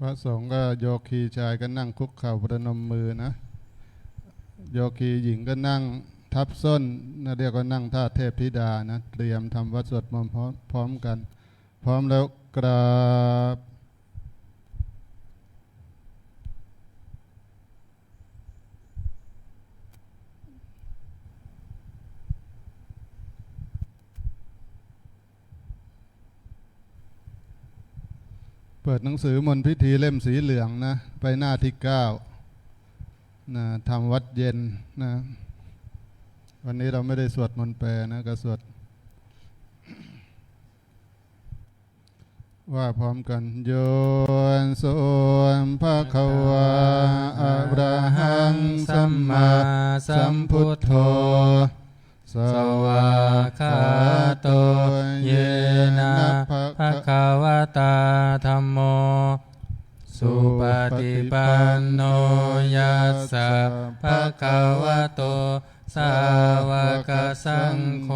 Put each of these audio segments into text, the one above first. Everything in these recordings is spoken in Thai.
พระสงฆ์ก็โยคีชายก็นั่งคุกเข่าประนมมือนะโยคีหญิงก็นั่งทับส้นนะเรียกว่านั่งท่าเทพธิดานะเตรียมทำวัดสวดมนต์พร้อมกันพร้อมแล้วกราบเปิดหนังสือมนต์พิธีเล่มสีเหลืองนะไปหน้าที่9นะทำวัดเย็นนะวันนี้เราไม่ได้สวดมนต์แปลนะก็สวดว่าพร้อมกันโยนโสมภะคะวาอะระหังสัมมาสัมพุทโธสวากขาโตเยนะภะคะวะตาธัมโมสุปฏิปันโนยัสสะภะคะวะโตสาวกสังโฆ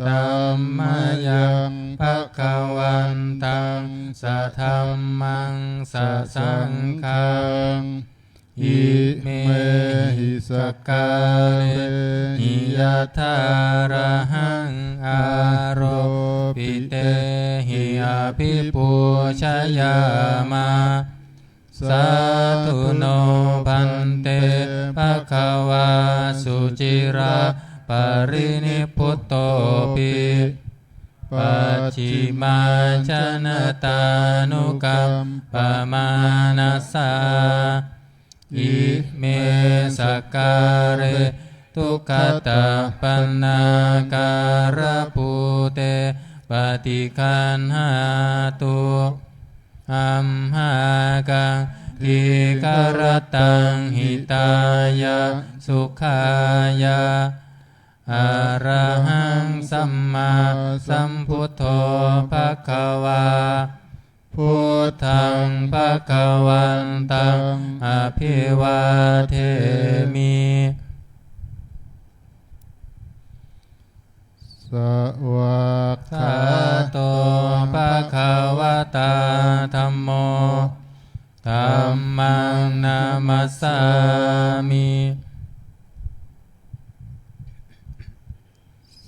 ธัมมายังภะคะวันตังสะธัมมังสะสังฆังอิเมหิสกาเลหิยะทาระหังอาโรปิเตหิอภิปูชยามาสาธุโนพันเตภะคะวาสุจิราปรินิพพุตโตปิปัจฉิมาชนะตานุกัมปมานัสสาอิเมสการเรทุกขตาปันนาการภูเตปฏิคันหาตุอัมหากังทีกรตังหิตายะสุขายะอะระหังสัมมาสัมพุทโธภะคะวาพุทธังภะคะวันตังอภิวาเทมิสวากขาโตภะคะวะตาธัมโมธัมมังนามัสสามิ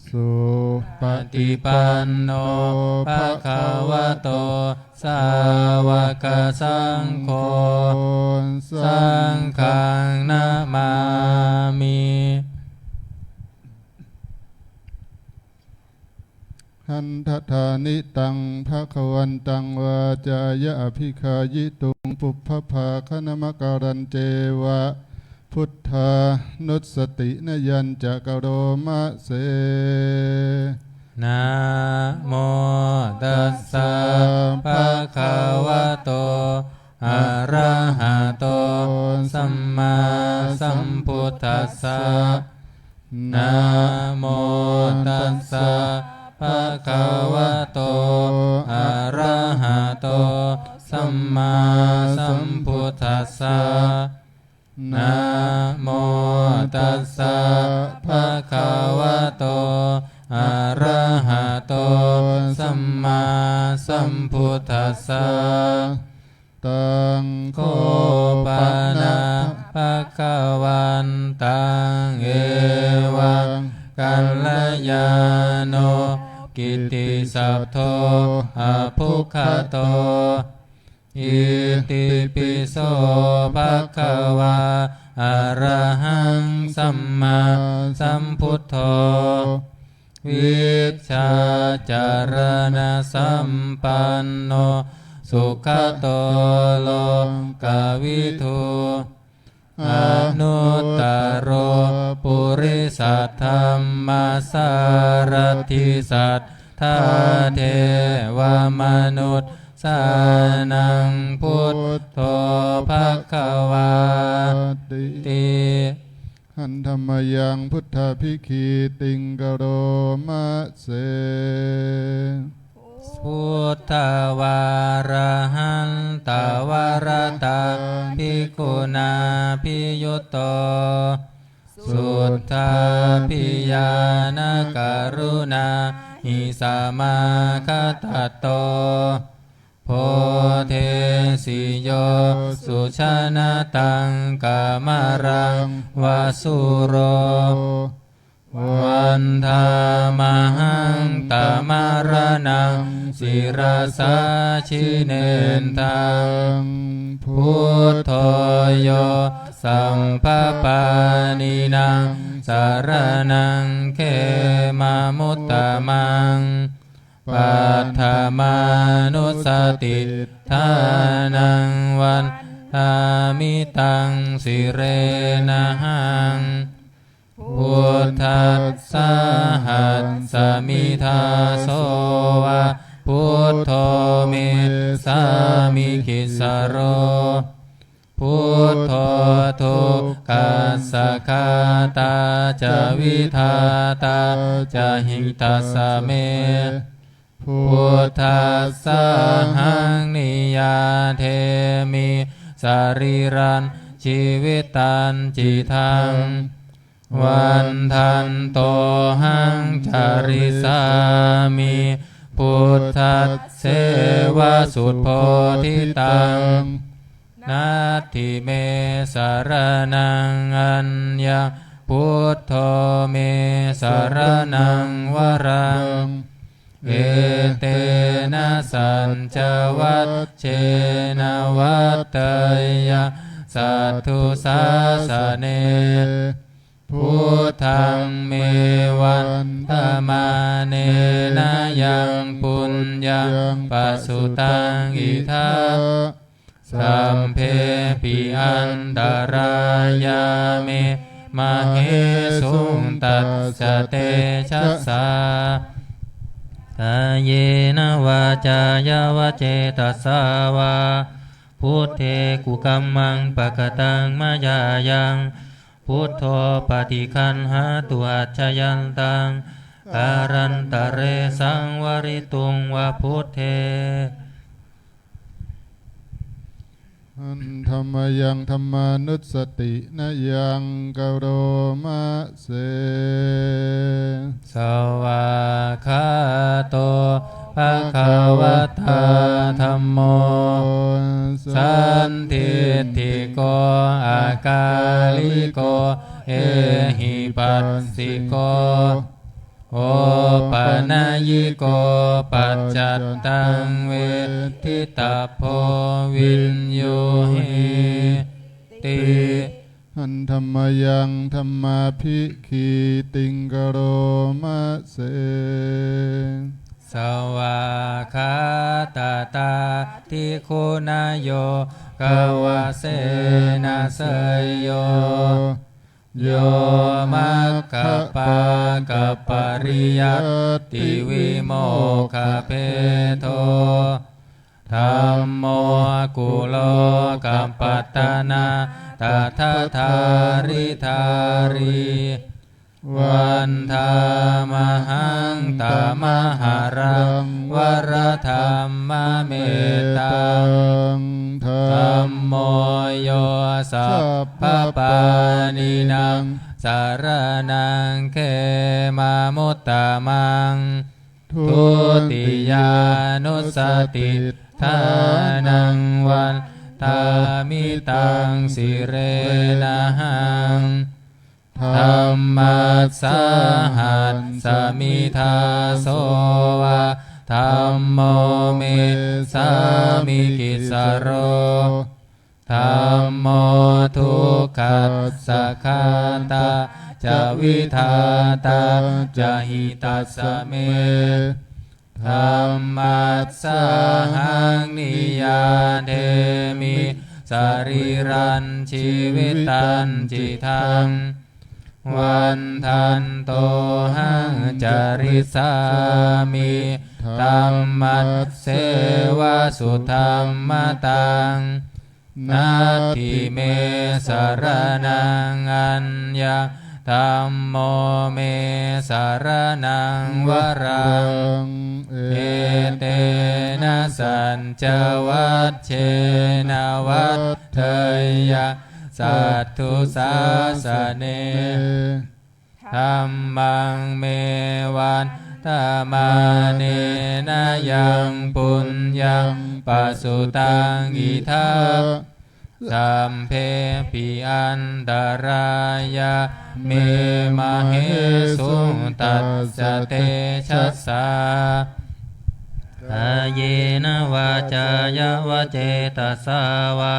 สุปฏิปันโนภะคะวะโตสาวกสังโฆสังฆังนะมามิหันทธานิตังภะคะวันตังวาจายะอภิคายิตุงปุพพภาคณมการันเจวะพุทธานุสตินยัญจะกโรมะเสนะโมตัสสะภะคะวะโตอะระหะโตสัมมาสัมพุทธัสสะนะโมตัสสะภะคะวะโตอะระหะโตสัมมาสัมพุทธัสสะนะโมตัสสะภะคะวะโตอะระหะโตสัมมาสัมพุทธัสสะตังโคปะนะภะคะวันตังเอวังกัลยาโนกิตติสัพโทอภุคโตอิติปิโสภะคะวาอะระหังสัมมาสัมพุทโธวิชชาจารณสัมปันโนสุขโตโลกวิทูอนุตตโรปุริสัทธัมมาสารถิสัทธาเทวมนุษย์สานังพุทโธภคะวาติหันธรรมยังพุทธภิกขีติงกโรมะเสพุทธวาระหันตวรตาภิกขุนาภิยุตโตสุทธาภิญาณกรุณาหิสามาคตโตโพเท สิโยสุชนะตังกามรังวาสุโรวันธามหังตามารนังศิรสาชิเนนทังพุทโธโยสัมภปานินางสารนังเขมามุตตมังปัฏฐามานุสติทานังวันทามิตังสิเรนะหังพุทธัสสะหัสสมิทาโสวะพุทโธเมสามิคิสโรพุทโธทุกขัสสะคาตาจะวิทาตาจะหิตัสสะเมพุทธัสสะหังนิยาเทมิสารีรันชีวิตันจิทังวันทันโตหังจาริสามิพุทธัสเสวะสุตโพธิตังนาทิเมสารนังอัญญาพุทโธเมสารนังวรังเอเตนะสัญจวัตเชนะวัตเตยะสัทธุสาสเนพุทธังเมวันตมาเนนะยังปุญญังปัสสุตังอิทัสสัมเพปิอันตรายาเมมเหสุงตัสสะเตชัสสะกายเยนะวาจายาวเจตัสสาวาพุทเทกุกัมมังปะกตังมายายังพุทโธปฏิคันหาตุอัจฉยันตังการันตะเรสังวริตุงวะพุทเทอันธรรมยังธรรมานุสตินะยังกโรมะเสสวากขาโตภะคะวะตาธัมโมสันทิฏฐิโกอากาลิโกเอหิปัสสิโกโอปะนะยิโกปัจจัตตังเวทิตาโพวินโยหิติอันธรรมยังธรรมาภิคีติงกโรมะเสสวากขาตาตาทิคุณโยกวะเสนะเสยโยโยมัคคปากัปปริยัตติวิโมคขเพโทธัมโมกุโลกัปปัตตนาตถาธาริธาริวันธามหังตามหารังวรธรรมเมตตังธัมโมโยสัพพปานินางสารนังเขมามุตตมังทุติยานุสติทานังวันทามิตังสิเรนะหังธัมมัสสะหัสสมิทาโสวะธัมโมเมสามิกิสโรธัมโมทุกขัสสะคาตาจะวิทาตาจะหิตัสสะเมธัมมัสสะหังนิยาเทมิสารีรันชีวิตันจิทังวันทันโตหังจาริสามิธัมมัสเสวะสุธัมมตังนาทิเมสารนังอัญญาธัมโมเมสารนังวรังเอเตนะสัญจวัตเชนะวัตเทยะสัทธุสาสเนธัมมังเมวัน ธรรมาเนนะยังปุญญังปัสสุตังอิทัปสัมเพปิอันตรายาเมมะเหสุตัสสะเตชัสสะกายเยนะวาจายะวะเจตสาวา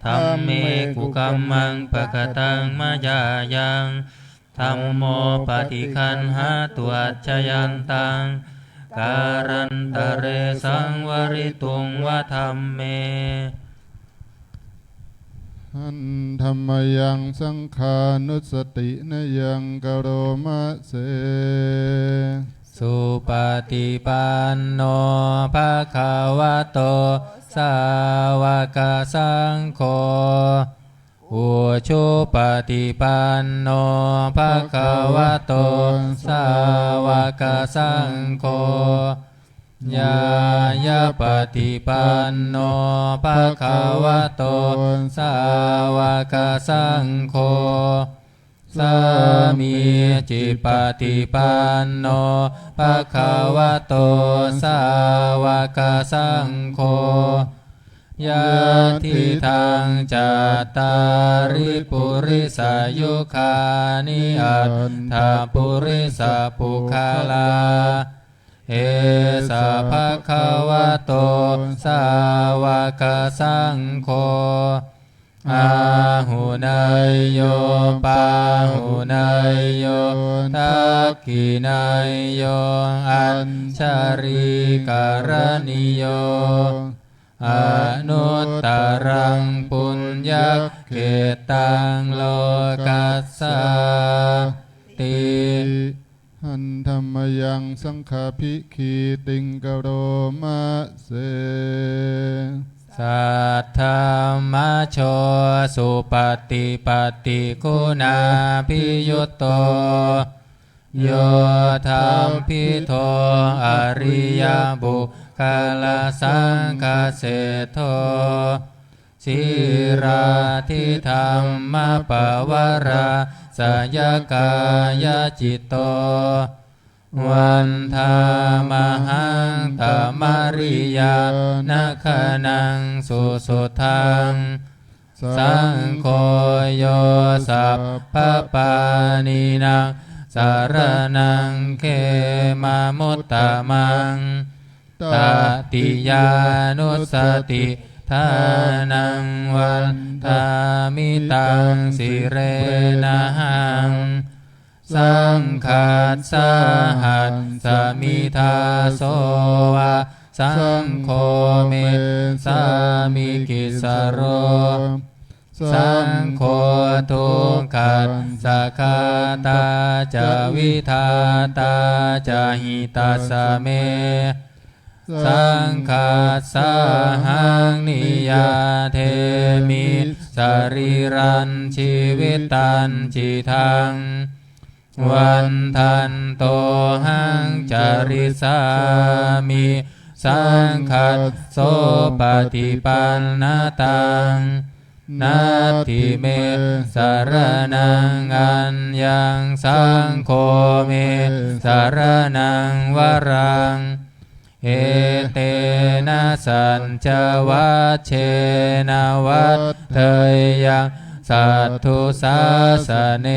ธัมเมกุกัมมังปะกตังมะยายังธัมโมปฏิคันหาตุอัจฉยันตังการันตะเรสังวริตุงวะธัมเมหันธรรมยังสังขานุสตินยังกโรมะเสสุปฏิปันโนภะคะวะโตสาวกสังโฆอุชุปฏิปันโนภะคะวะโตสาวกสังโฆญาญาปฏิปันโนภะคะวะโตสาวกสังโฆสามีจิปฏิปันโนภะคะวะโตสาวกสังโฆยะทิทังจัตตาริปุริสายุคานิอัตถปุริสปุคาลาเอสะภะคะวะโตสาวกสังโฆอาหุนายโยปาหุนายโยทักขินายโยอัญชาริการณิโยอนุตตรังปุญญเขตังโลกัสสติหันธรรมยังสังฆาภิคีติงกโรมะเสสัทธามัชโชสุปฏิปัตติคุณาภิยุตโตโยธรรมพิโทอริยบุคลสังฆเสโทสิราธิธรรมปวราสยกายจิตโตวันธามหังตมริยานาคนังสุสุทังสังโฆโยสัพพปานินังสารนังเขมามุตตมังตติยานุสติทานังวันทามิตังสิเรนะหังสังฆัสสะหัสสมิทาโสวะสังโฆเมสามิกิสโรสังโฆทุกขัสสะคาตาจะวิทาตาจะหิตาสเมสังฆัสสะหังนิยาเทมิสรีรันชีวิตันจิทังวันทันโตหังจาริสามิสังฆัสโสปฏิปันนาตังนาทิเมสารนังอัญญังสังโฆเมสารนังวรังเอเตนะสัญจวัชเชนะวัฏเทยังสัทธุสาสเน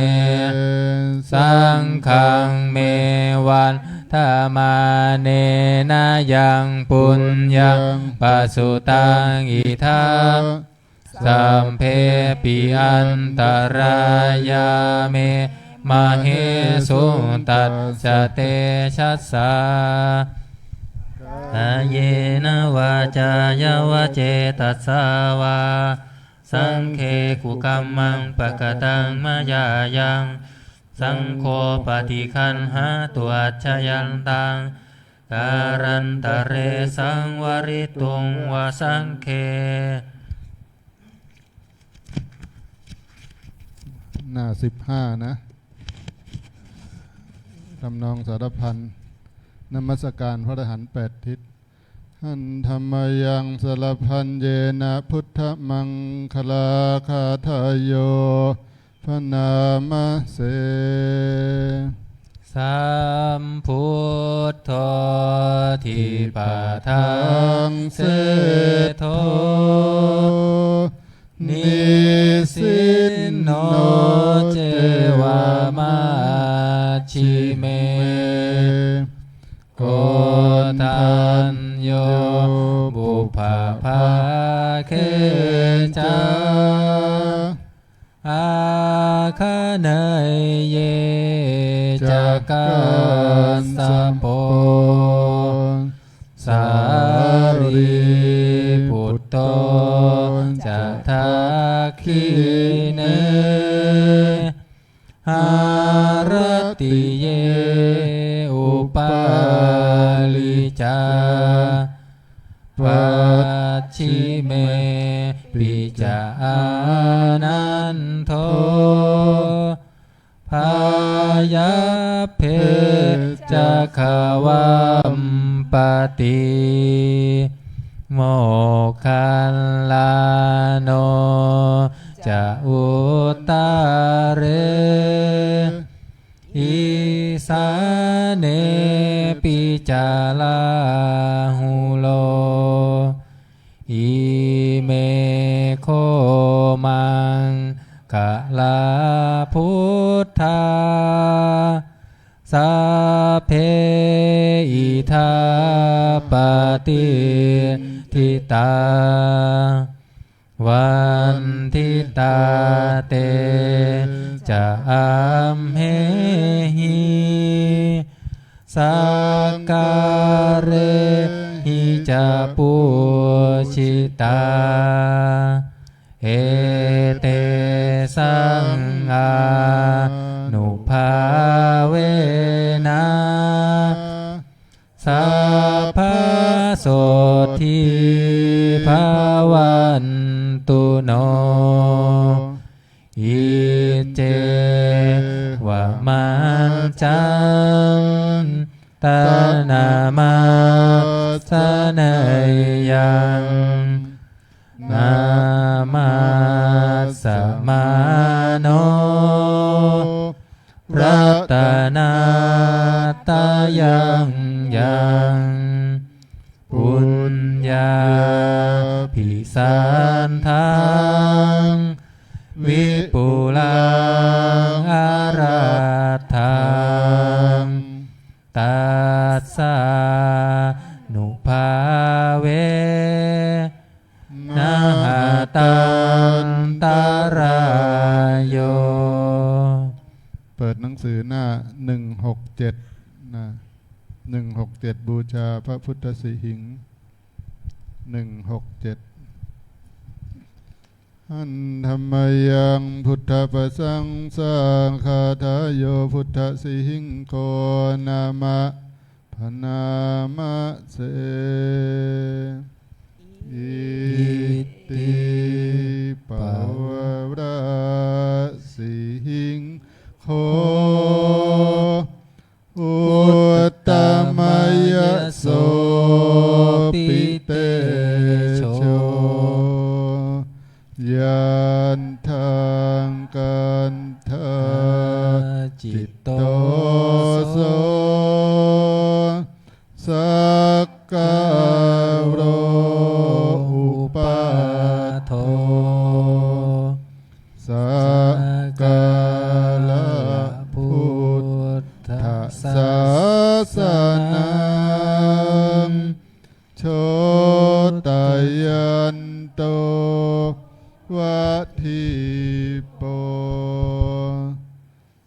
สังฆังเมวันธรรมาเนนะยังปุญญังปัสสุตังอิทัปสัมเพปิอันตรายาเมมะเหสุตัสสะเตชัสสะกายเยนะวาจายะวะเจตัสสาวาสังเคกุกัมมังปะกตังมะยายังสังโฆปฏิคันหาตุอัจฉยันตังการันตะเรสังวริตุงวะสังเคหน้า15นะทำนองสารพันนมัสการพระอรหันต์8 ทิศหันธรรมยังสารพันเยนะพุทธมังคลาคาทายโยพนามะเสส สัมพุทโธทิปะทังเสโธนิสินโนเจวามาชิเมโกทันโยบุพภาเคจาอาคเนยเยจักกัสสะโปสารีปุตโตจะทักขิเนหารติเยอุปาลิจาปัจฉิเมปิจานันโทพายาเพจะขวัมปติโมคคัลลาโนจะอุตตาเรอิสาเนปิจาลาหุโลอิเมโคมังกะลาพุทธาสัพเพอิทาปฏิทิตาวันทิตาเตจะอัมเหหิสักการเรหิจะปุชิตาเอเตสังอานุภาเวนะสัพพะโสทิภาวันตุโนอิเจวะมันจังตานามาสเนยยังนามาสมาโนรัตนาตายังยังปุญญาภิสันทังวิปุลังอาราธังตัสสะนุภาเวนะหะตันตารายโยเปิดหนังสือหน้า167นะ167บูชาพระพุทธสิหิงค์167หันธรรมยังพุทธประสังสาคาทายโยพุทธสิหิงโกนามะพนามะเสอิติปวราสิหิงโฆอุตตมยโสปิเตโชยันทังกันทาจิตโตโสสักการโรอุปาโทสักการะพุทธศาสนังโชตยันโตวัฏฐิโป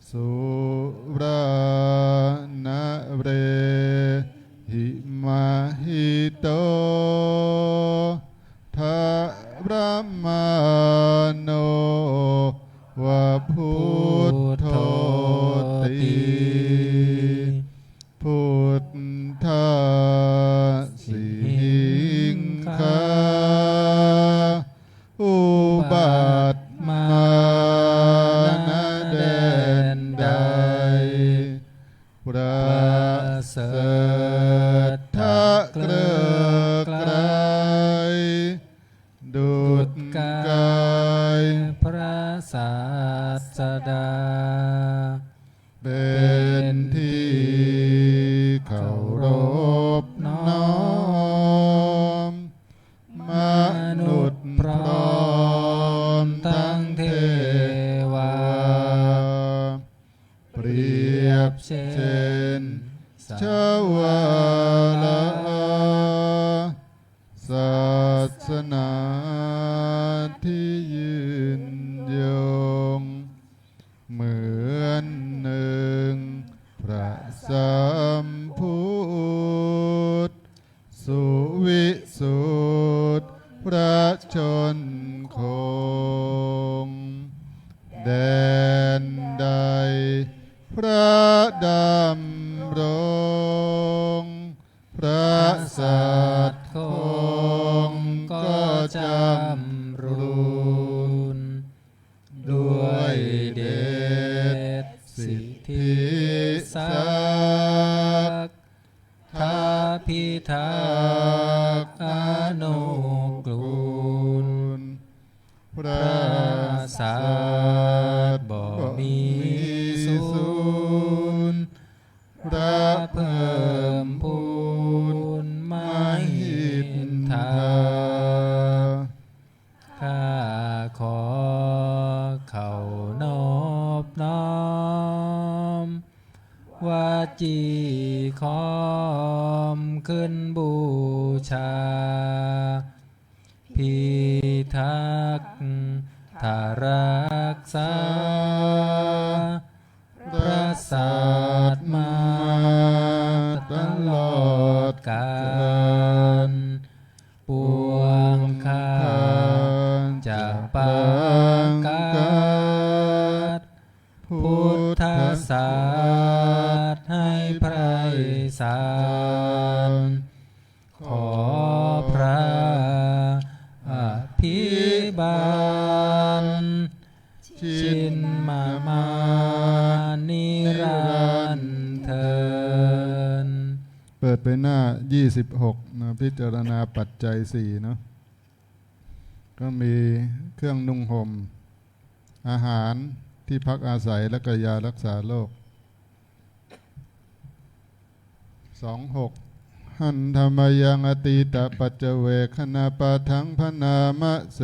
สุรานะเรหิมาหิโตทัพระมาโนวะพุทโธติพุทธาสิหิงคาอุบัติมาณแดนใดประเสริฐทะเกลือกไกรดุจกายพระศาสดา สุวิสุทธิพระชนคงแดนใดพระดำรงพระสัตย์คงก็จำรุนด้วยเดชสิทธิศักดิ์ท้าพิทักษ์อนุกูลพระสัตย์บ่มีสูญพระเพิ่มพูนมหินทาข้าขอเข้านอบน้อมวาจีขอมขึ้นบูชาพิทักษ์ทารักษาพระศาสมาตลอดกาลปวงข้าจะประกาศพุทธศาสนาให้ไพศาลขอพระอภิบาลชินมานิรันดร์เทินเปิดไปหน้า26นะพิจารณาปัจจัย4เนาะก็มีเครื่องนุ่งห่มอาหารที่พักอาศัยและก็ยารักษาโรค26หันธรรมยังอติตปัจเจเวคณาปะทังพนามะเส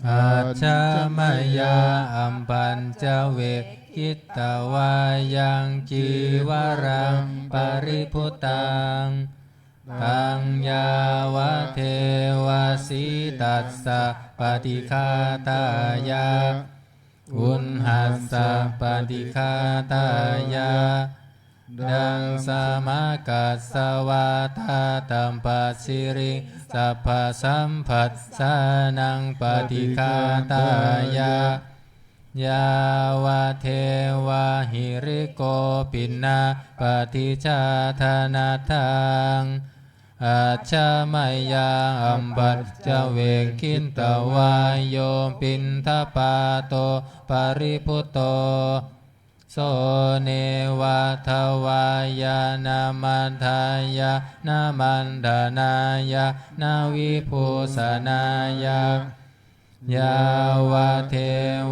อาชามายาอัมปัญจเวกิตวายังจีวรังปริพุตังตังยาวะเทวสีตัสสะปฏิฆาตายาอุณหัสสะปฏิฆาตายาดังสมากัสสวาทาตัมปัสสิริสัพพสัมผัสสานังปฏิฆาตายายาวะเทวะหิริโกปินาปฏิชาธนาทังอาชามายาอัมบัจจเวคินตวายโยปินทปาโตปริพุตโตโสเนวะทวายานามันทายานามันดานายานาวิภูสนายายาวะเท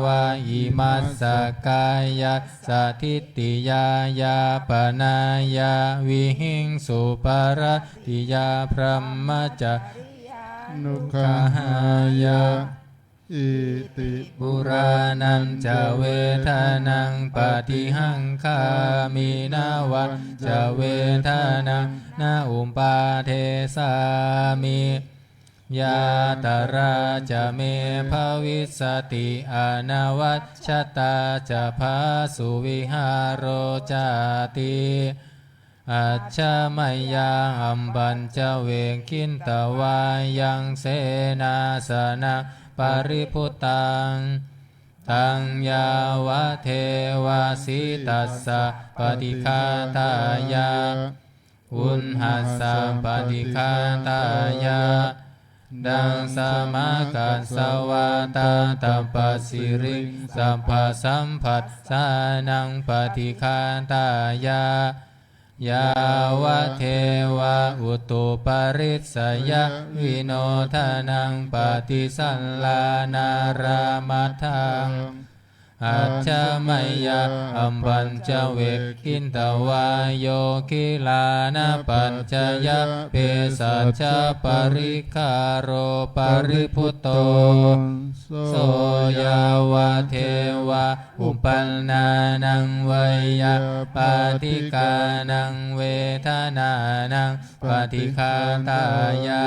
วะอิมัสสกายะสถิตติยายาปนายาวิหิงสุปารติยาพรหมจานุขหายะอิติปุรานันจะเวทนังปฏิหังคามินาวัจจะเวทนังนาอุปาเทสามิยาตราจะเมภวิสติอนวัชชตาจะภาสุวิหารโรจาติอัจฉมยาอัมบัญจเวคินตวายังเสนาสนะปริพุตังตังยาวะเทวาสิตัสสะปฏิฆาตายาอุณหัสสะปฏิฆาตายาดังสมากัสสวาตาตัมปัสสิริสัพพสัมผัสสานังปฏิฆาตายายาวะเทวะอุตุปริสยวิโนทานังปฏิสัลลานารามทังอัจฉมยาอัมปัญจเวคินตวายโยคิลานะปัญจยะเปสัจจปริคารโรปริพุตโตโสยาวะเทวะอุปันนานังเวยะปฏิกานังเวทนานังปฏิฆาตายา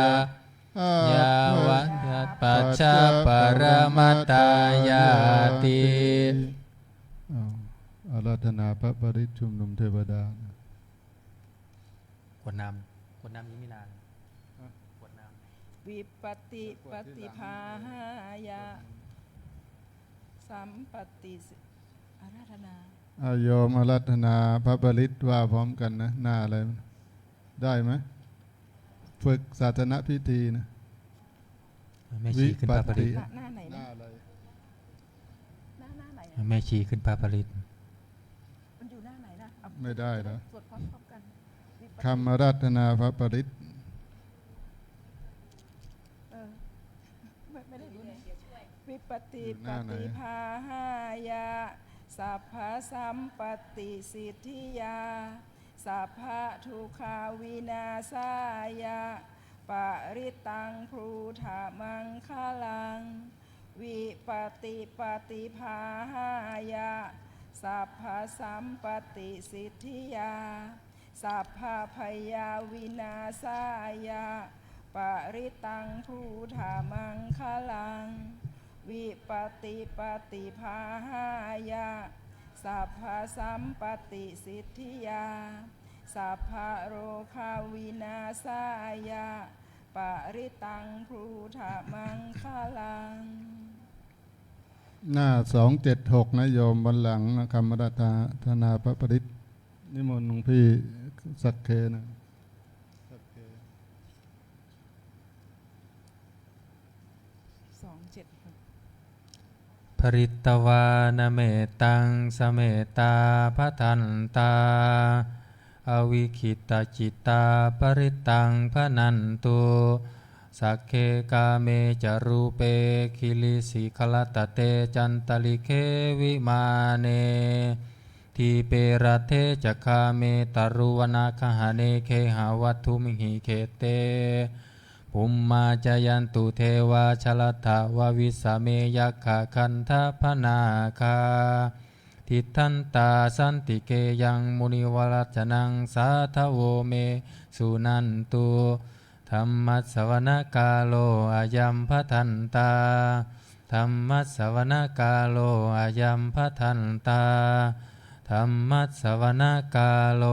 ยาวะปัจจปรมัตตายาติอาราธนาพระปริชุมนุมเทวดาคนน วดน้ำนี้ไม่นานขวดน้ วิปติปฏิภาหายะสัมปติอาราธนา อาโยมอารัตนาพระปริตว่าพร้อมกันนะหน้าอะไรได้ไหมฝึกศาสนพิธีนะ ำแม่ชีขึ้นพระปริต หน้าไหน ห นะ น้าอะไร หน้าไหนนะ แม่ชีขึ้นพระปริต มันอยู่หน้าไหนนะเอา ไม่ได้เหรอ สวดพร้อมๆกันวิปติ คำอารัตนาพระปริต เออไม่ได้ดูนะวิปติ อยู่ห ป น้าไหน ฏิภาหายะสัพพสัมปติสิทธิยาสัพพะทุกขาวินาศายะปริตังพรูธามังคลังวิปติปฏิภาหายะสัพพสัมปติสิทธิยาสัพพะพยาวินาศายะปริตังพรูธามังคลังวิปติปฏิภาหายะสัพพสัมปติสิทธิยาสัพพะโรคาวินาศายะปริตังพรูธามังคลัง หน้า276นะโยมบนหลังนะคำอารัตนาพระปริตนิมนต์หลวงพี่สักเคนะสักเค 276 ภริตวานเมตังสเมตาพะทันตาอวิคิตาจิตตาปริตังพะนันตุสักเคกาเมจรูเปคิลิสิขลตเตจันตลิเควิมาเนทีเปรเทจคาเมตรุวนาคหเนเคหาวัตถุมิหิเคเตภุมมาจยันตุเทวาชลทาววิสเมยัคขะคันทพนาคาทิทันตาสันติเกยังมุนิวรัจนังสาทโวเมสุนันตุธรรมัสสวนกาโลอายัมพทันตาธรรมัสสวนกาโลอายัมพทันตาธรรมัสสวนกาโล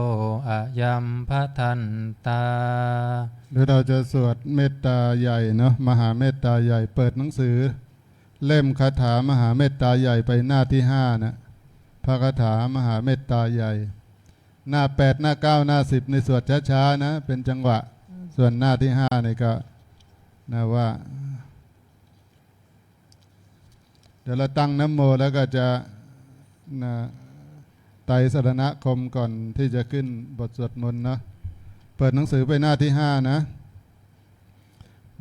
อายัมพทันตา เดี๋ยวเราจะสวดเมตตาใหญ่เนาะมหาเมตตาใหญ่เปิดหนังสือ เล่มคาถามหาเมตตาใหญ่ไปหน้าที่5นะพระคาถามหาเมตตาใหญ่ หน้า8หน้า9หน้า10ในสวดช้าๆนะเป็นจังหวะส่วนหน้าที่5นี่ก็นะว่า เดี๋ยวเราตั้งน้ำโมแล้วก็จะนะไตรสรณคมก่อนที่จะขึ้นบทสวดมนต์นะเปิดหนังสือไปหน้าที่5นะ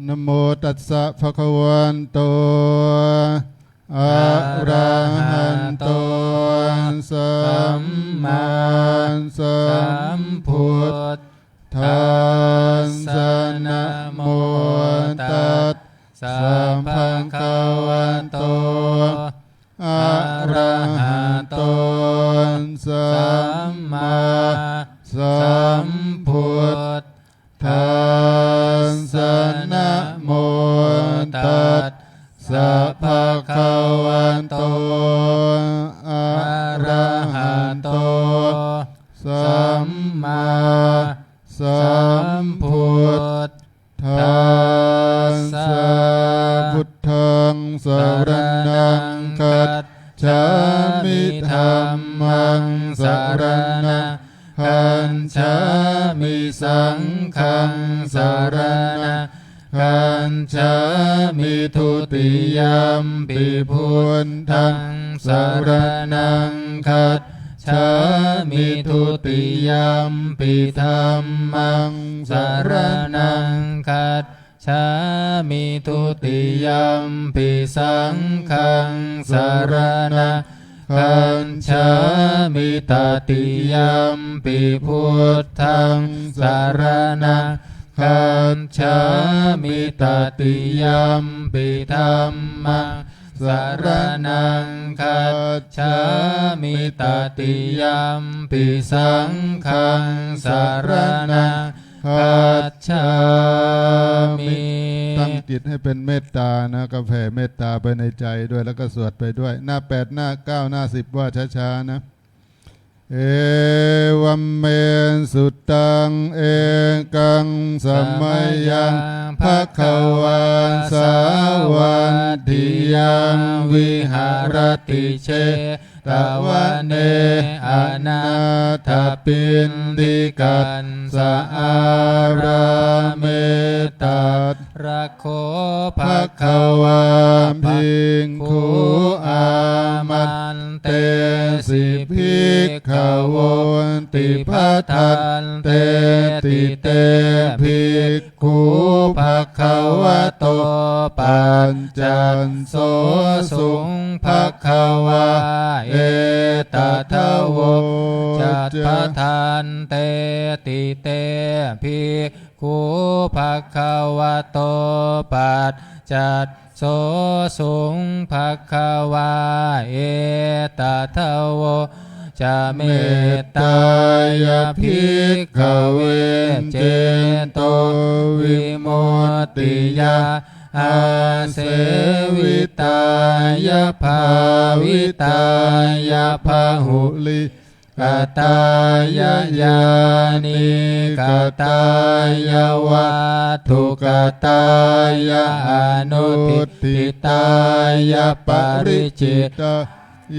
นะโมตัสสะภะคะวันโตอะระหันโตสัมมาสัมพุทธัสสะนะโมตัสสะภะคะวันโตอะระหันโตสัมมาสัมพุทธัสสะนะโมตัสสะภะคะวันโตอะระหันโตสัมมาสัมพุทธัสสะพุทธังสรณังคัจฉามิธัมมังสรณังคัจฉามิสังฆังสรณังคัจฉามิทุติยัมปิพุทธังสรณังคัจฉามิทุติยัมปิธัมมังสรณังคัจฉามิทุติยัมปิสังฆังสรณังคัจฉามิตติยัมปิพุทธังสรณังคัจฉามิตติยัมปิธัมมังสรณังคัจฉามิตติยัมปิสังฆังสรณังคัจฉามิตั้งจิตให้เป็นเมตตานะก็แผ่เมตตาไปในใจด้วยแล้วก็สวดไปด้วยหน้า8หน้า9หน้า10ว่าช้าๆนะ เอวัมเมสุตังเอกังสัมมยังภะคะวาสาวันทิยังวิหารติเชตวันเนอนาถปินดิกันสะอาราเมตัสระโคภะ ภะคะวาภิกขุอามันเตสิภิกขโวนติภัทธันเตติเตภิกขุภะคะวะโตปัญจันโสสุงภะคะวาเอตทะโวจัตถะทันเตติเตภิกขุภะคะวะโตปัจจัตโสสุงภะคะวาเอตทะโวจะเมตตายภิกขเวเจโตวิมุตติยาอาเสวิตายภาวิตายพหุลิกตายญาณิกตายวัตถุกตายอนุทิตายปริจิต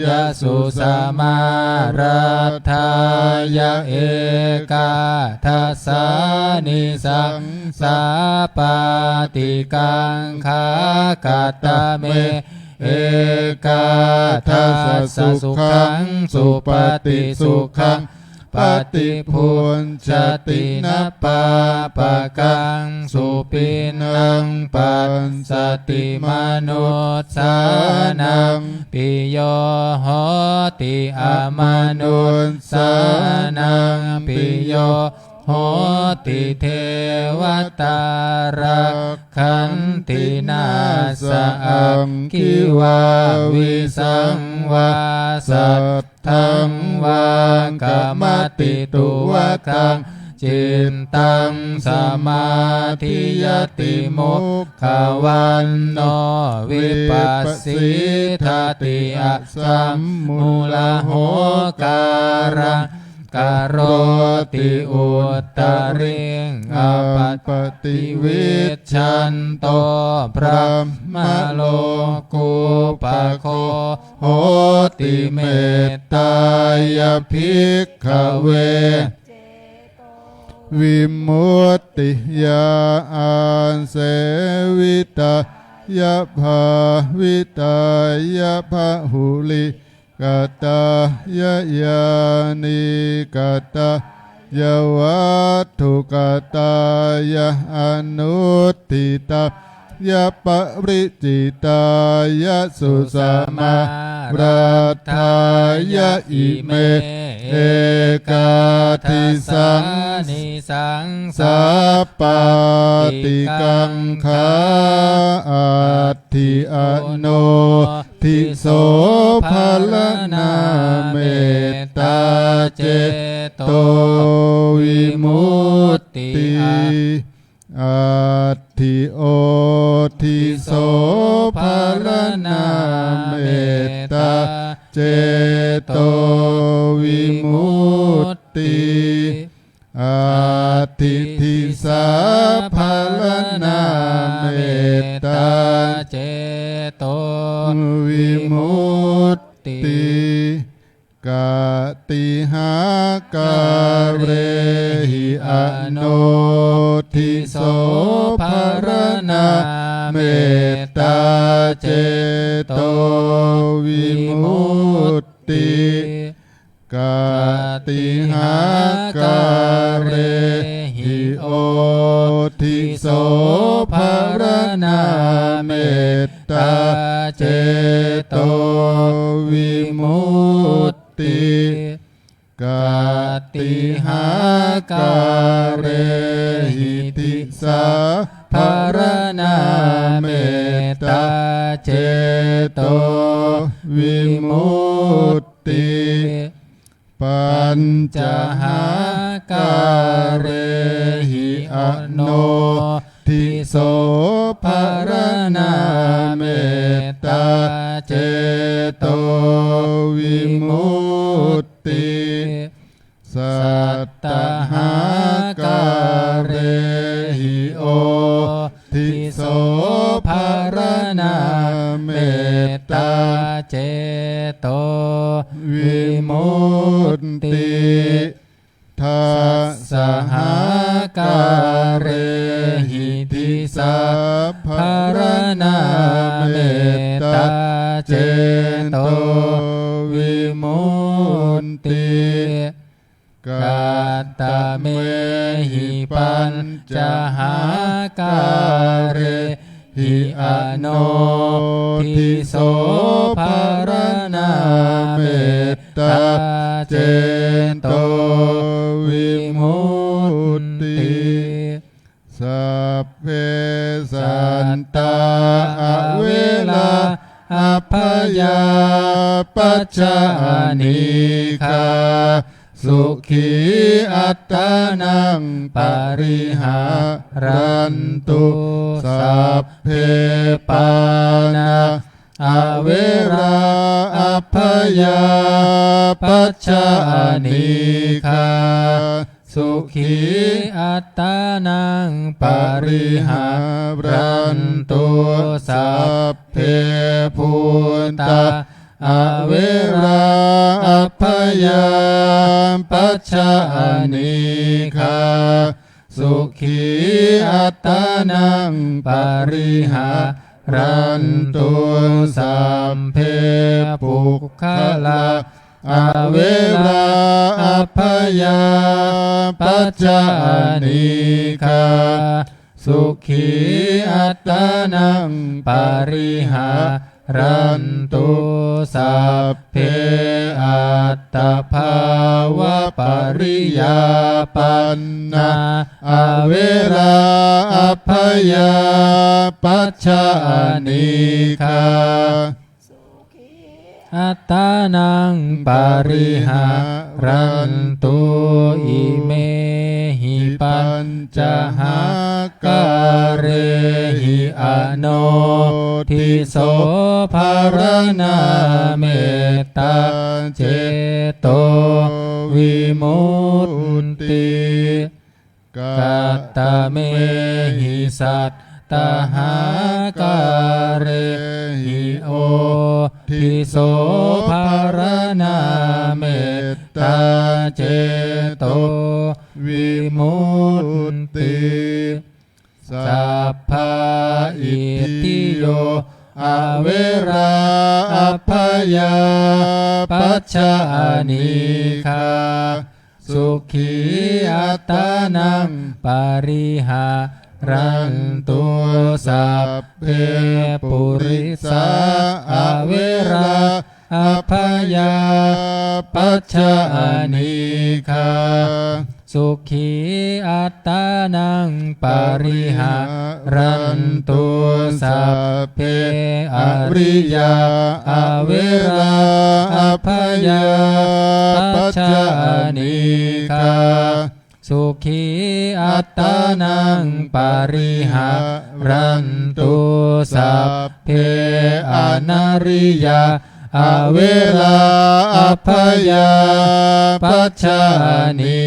ยสุสมารัตถายเอกาทัสสานิสังสาปาติกังขากตเมเอกาทัสสะสุขังสุปฏิสุขังปฏิพุญจตินะปาปะกังสุปินังปัสสติมนุสสานังปิโยโหติอมนุสสานังปิโยโหติเทวตารักขันตินาสังคิวาวิสังวาสัทธังวากรรมติตุวะคังจินตังสมาธิยติมุขวันโนวิปัสสิทติอสัมมูลโหการังกโรติอุตตริงอปติวิชันโตพระมโลกุปโคโหติเมตตายภิกขเววิมุตติยาอันเสวิตายะภาวิตายะพหุลิกตายะยานิกตายะวัตถุกตายะอนุทิตายะปริจิตายะสุสมารัตถายะอิเมเอกาทิสังนิสังสาปาติกังขาอัตถิอโนทิโสภลนาเมตตาเจโตวิมุตติอัตถิโอทิโสภลนาเมตตาเจโตวิมุตติอัตถิทิสาภลนาเมตตาเจโตวิมุตติกติหากาเรหิอโนทิโสภรณาเมตตาเจโตวิมุตติกติหากาเรหิโอทิโสภรณาเมตตาเจโตวิมุตติกติหากาเรหิติสาภรณาเมตตาเจโตวิมุตติปัญจหากาเรหิอโนทิโสภรณาเมตตาเจโตวิมุตติ ติสัพพารณาเมตตาเจโตวิมุตติกัตตเมหิปัญจหาการเรหิอโนทิโสภารณาเมตตาเจโตวิมุตติสัพเพสันตาอเวลาอัพพยาปัจจานิคาสุขีอัตตานังปริหารันตุสัพเพปานาอเวราอัพพยาปัจจานิคาสุขีอัตตานังปริหารันตุสัพเพพุตตาอเวราอัพพยาปัจจานิคาสุขีอัตตานังปริหารันตุสัมเพปุคละอเวราอัพพยาปัจจานิคาสุขีอัตตานังปริหารันตุสัพเพอัตตภาวะปริยาปันนาอเวราอัพพยาปัจจานิคาอัตตานังปริหารันตุอิเมหิปัญจหาการเรหิอโนทิโสภารณาเมตตาเจโตวิมุตติกัตตเมหิสัตตหาการเรหิโอทิโสภารณาเมตตาเจโตวิมุตติสัพพะอิติโยอเวราอัพพยาปัจจานิคาสุขีอัตตานังปริหารันตุสัพเพปุริสาอเวราอัพพยาปัจจานิคาสุขีอัตตานังปริหารันตุสัพเพอริยาอเวราอัพพยาปัจจานิคาสุขีอัตตานังปริหารันตุสัพเพอนาริยาอเวราอัพพยาปัจจานิ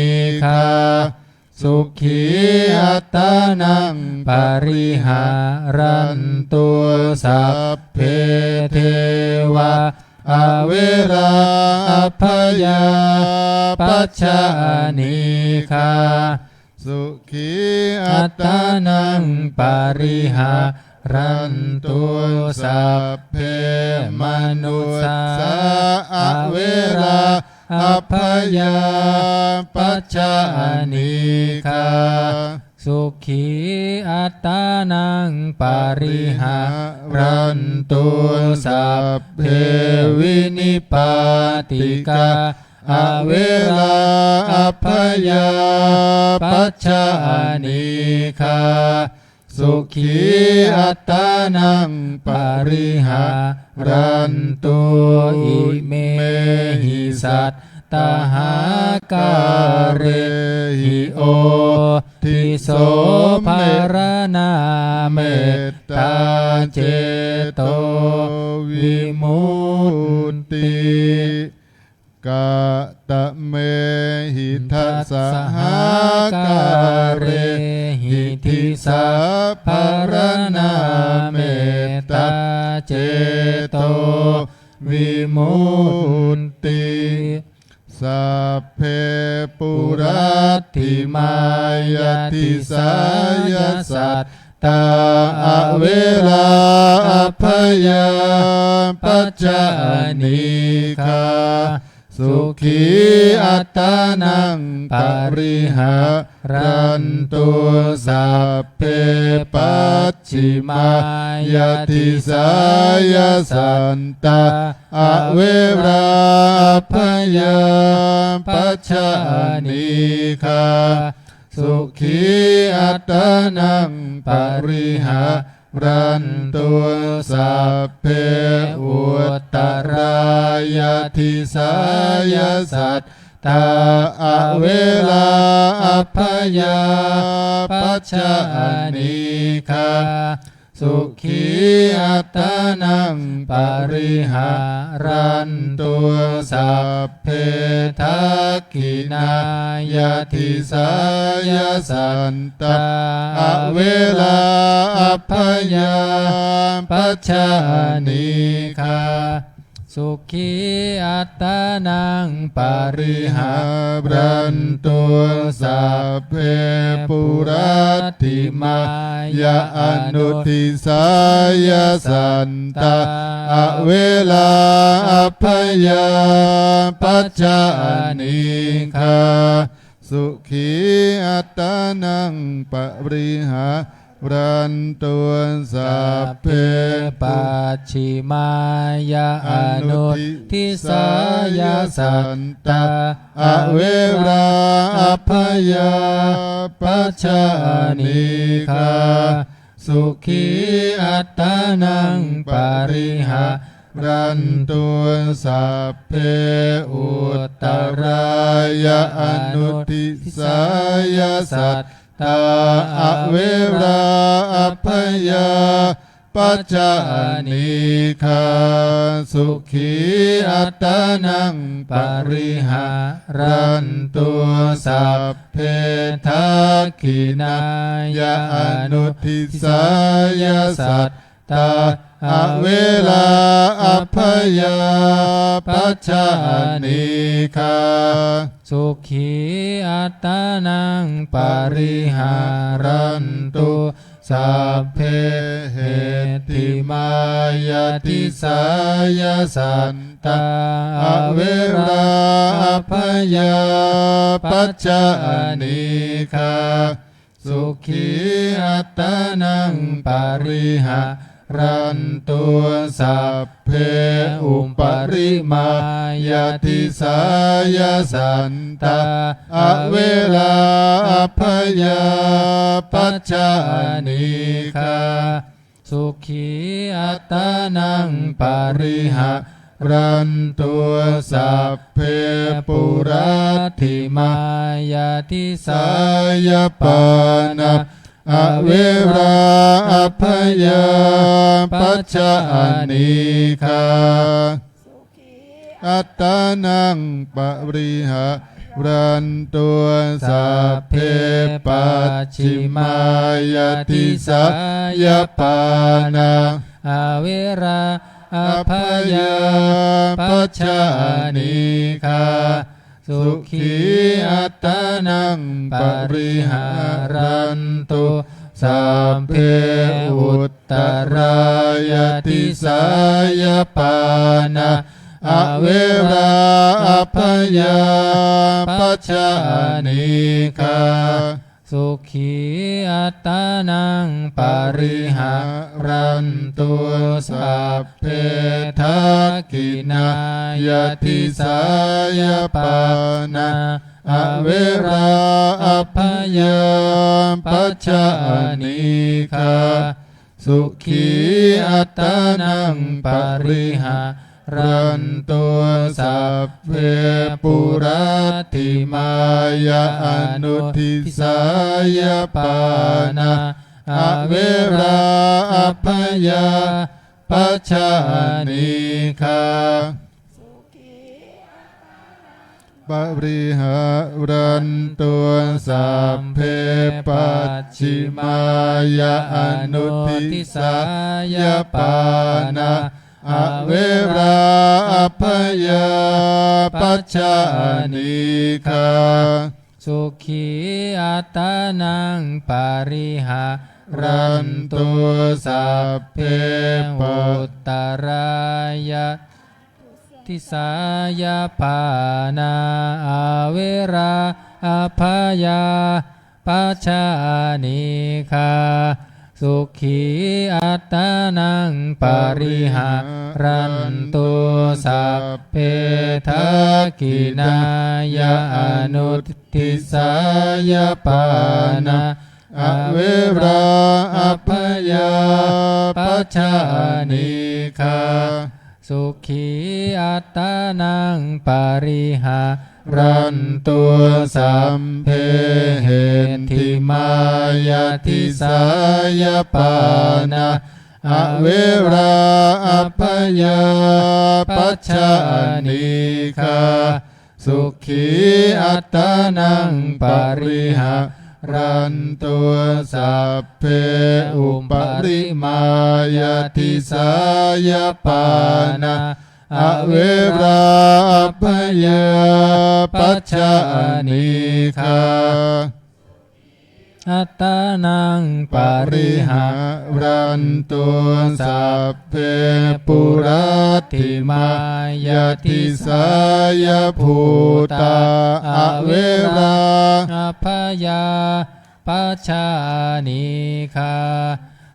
คาสุขีอัตตานังปริหารันตุสัพเพเทวาอเวราอัพพยาปัจจานิคาสุขีอัตตานังปริหารันตุสัพเพมนุสสาอเวราอัพพยาปัจจานิคาสุขีอัตตานังปริหารันตุสัพเพวินิปาติกาอเวราอัพพยาปัจจานิคาสุขีอัตตานังปริหารันตุอิเมหิสัตตหาการเรหิโอทิโสภารณาเมตตาเจโตวิมุตติกัตตเมหิทัสสหาการเรหิทิสัพพารณาเมตตาเจโตวิมุตติสัพเพปุรัตถิมายติสายสัต ตาอเวลาอัพยาปัจจานิคาสุขีอัตตานังปริหารันตุสัพเพปัจฉิมายติสายสันตาอเวราพยาปัจจานิคาสุขีอัตตานังปริหารันตุสัพเพอุตตรายติสายสัตตาอเวลาอัพยาปัจจานิคาสุขีอัตตานังปริหารันตุสัพเพทักขินายติสายสันตาอเวลาอัพยาปัจจานิคาสุขีอัตตานังปริหารันตุสัพเพปุรัตถิมายาอนุทิสายสันตาอเวลาอัพยาปัจจานิคาสุขีอัตตานังปริหารันตุสัพเพปัจฉิมายาอนุทิสายสันตาอเวราอัพยาปัจจานิคาสุขีอัตตานังปริหารันตุสัพเพอุตตรายอนุทิสายสัตตาอเวราอัพยาปัจจานิคาสุขีอัตตานังปริหารันตุสัพเพทักขินายาอนุทิสายสัตตาอเวลาอัพยาปัจจานิคาสุขีอัตตานังปริหารันตุสัพเพเหติมายติสายสันตาอเวราอัพยาปัจจานิคาสุขีอัตตานังปริหารันตุสัพเพอุปริมายติสายสันตาอเวลาอัพยาปัจจานิคาสุขีอัตตานังปริหารันตุสัพเพปุรัตถิมายติสายปานะอเวราอัพยาปัจจานิคาอัตตานังปริหารันตุสัพเพปัจฉิมายติสายปานะอเวราอัพยาปัจจานิคาสุขีอัตตานังปริหารันตุสัพเพอุตตรายติสายปานะอเวราอัพยาปัจจานิคาสุขีอัตตานังปริหารันตุสัพเพทักขินายติสายปานะอเวราอัพยาปัจจานิคาสุขีอัตตานังปริหารันตุสัพเพปุรัตถิมายาอนุทิสายปานะอเวราอัพยาปัจจานิคาปริหารันตุสัพเพปัจฉิมายาอนุทิสายปานะอเวราอัพยาปัจจานิคา สุขีอัตตานังปาริหารันตุสัพเพปุตตรายะทิสายาปานาอาเวราอภยาปัจจานิคาสุขีอัตตานังปาริหารันตุสัพเพทักขินายะอนุทิสายาปานาอเวราอภยาปัจจานิคาสุขีอัตตานังปาริหารันตุสัมเพเหติมายาทิสายปานาอเวราอภยาปัจจานิคาสุขีอัตตานังปาริหารันตุสัพเพอุปริมายาทิสายปานาอเวราอภยาปัจจานิคาอัตตานังปาริหารันตุสัพเพปุราติมายาทิสายภูตาอเวราอภยาปัจจานิคา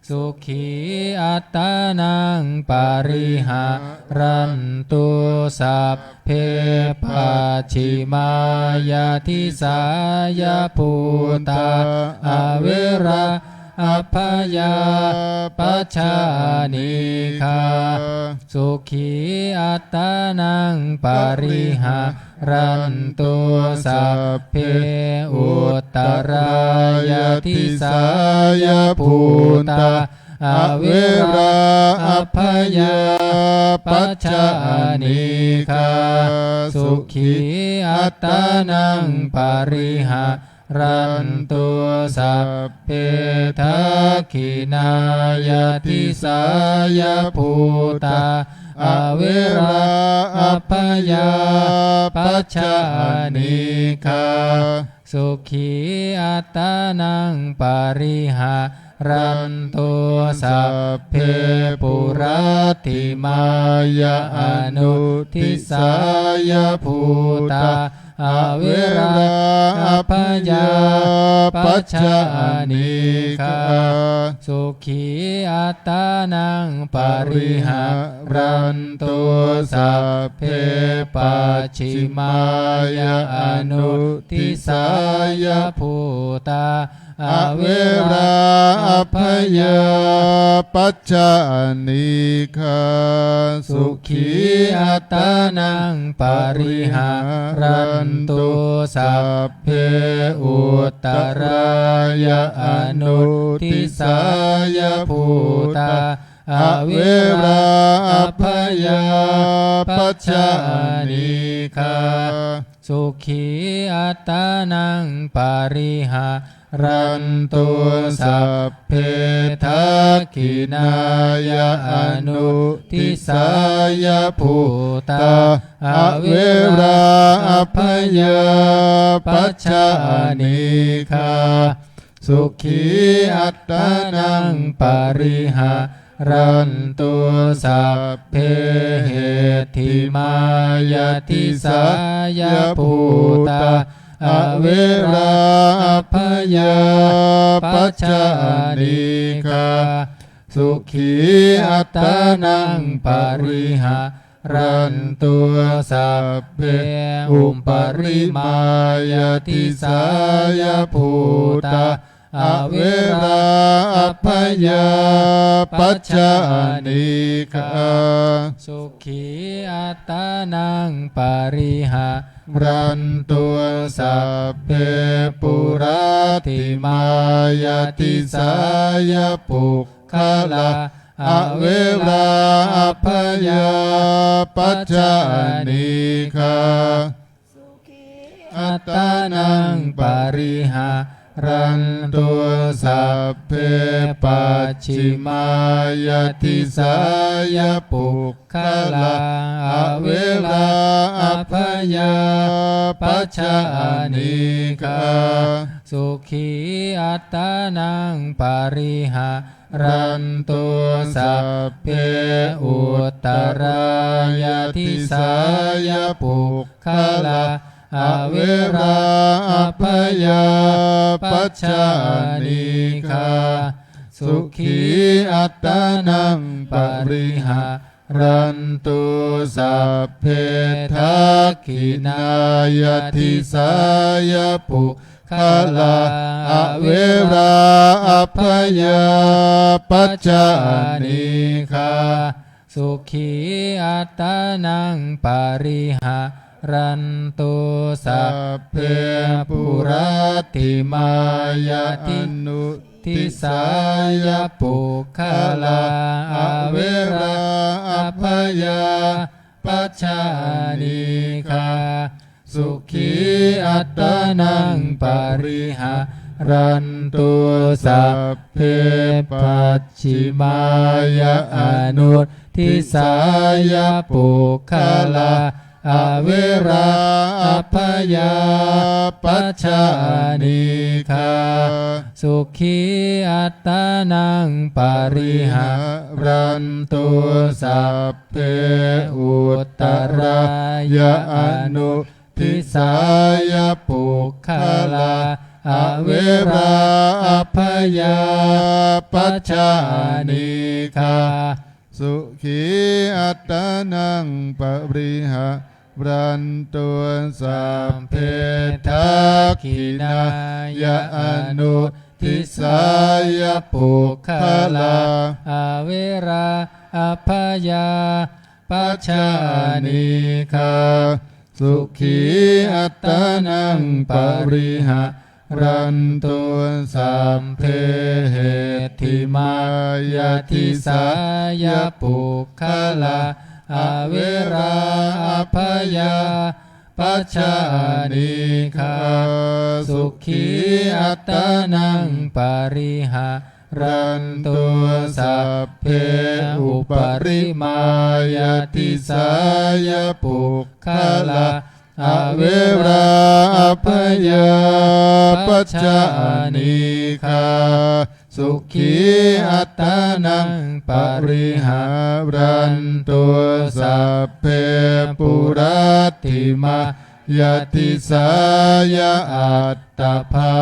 สุขีอัตตานังปาริหารันตุสัพเพปัจฉิมายาทิสายภูตาอเวราอภยาปัจจานิคาสุขีอัตตานังปาริหารันตุสัพเพอุตตรายาทิสายภูตาอเวราอภยาปัจจานิคาสุขีอัตตานังปาริหารันตุสัพเพทักขินายาทิสายภูตาอเวราอภยาปัจจานิคาสุขีอัตตานังปาริหารันตุสัพเพปุราติมายาอนุทิสายภูตาอเวราอภยาปัจจานิคาสุขีอัตตานังปาริหารันตุสัพเพปัจฉิมายาอนุทิสายภูตาอเวราอภยาปัจจานิคาสุขีอัตตานังปาริหารันตุสัพเพอุตตรายาอนุทิสายภูตาอเวราอภยาปัจจานิคาสุขีอัตตานังปาริหารันตุสัพเพทักขินายาอนุทิสายภูตาอเวราอภยาปัจจานิคาสุขีอัตตานังปาริหารันตุสัพเพเหติมายาทิสายภูตาอเวราอภยาปัจจานิคาสุขีอัตตานังปาริหารันตุสัพเพอุปริมายาทิสายภูตาอเวราอภยาปัจจานิคาสุขีอัตตานังปาริหารันตุสัพเพปุราติมายาทิสายปุคคลาอเวราอภยาปัจจานิคาอัตตานังปาริหา รันตุสัพเพปัจฉิมายติสายปุคคลาอเวราอภยาปัจจานิกาสุขีอัตตานังปริหารันตุสัพเพอุตตรายติสายปุคคลาอเวราอภยาปัจจานิกาสุขีอัตตานังปริหารันตุสัพเพทักขินายติสายปุคคลาอเวราอภยาปัจจานิกาสุขีอัตตานังปริหารันตุสัพเพปุราติมายตินุทิสายปุคคลาอเวราอภยาปัจจานิกาสุขีอัตตานังปริหารันตุสัพเพปัจฉิมายอนุทิสายปุคคลาอเวราอภยาปัจจานิกาสุขีอัตตานังปริหารันตุสัพเพอุตตรายอนุทิสายปุคคลาอเวราอภยาปัจจานิกาสุขีอัตตานังปริหารันตุสัพเพทักขินายอนุทิสายปุคคลาอเวราอภยาปัจจานิกาสุขีอัตตานังปริหารันตุสัพเพเหติมายติสายปุคคลาอเวราอภยาปัจจานิกาสุขีอัตตานังปริหารันตุสัพเพอุปริมายติสายปุคคลาอเวราอภยาปัจจานิกาสุขีอัตตานังปริหารันตุสัพเพปุราติมายติสายอัตตภา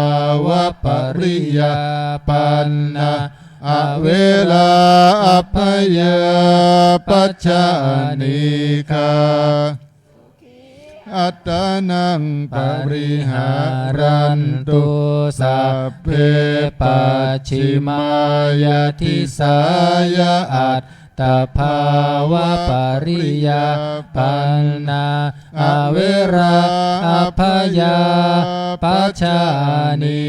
วะปริยาปันนาอเวราอภยาปัจจานิกาอัตตานังปริหารันตุสัพเพปัจฉิมายติสายอัตตภาวะปริยาปันนาอเวราอภยาปัจจานิ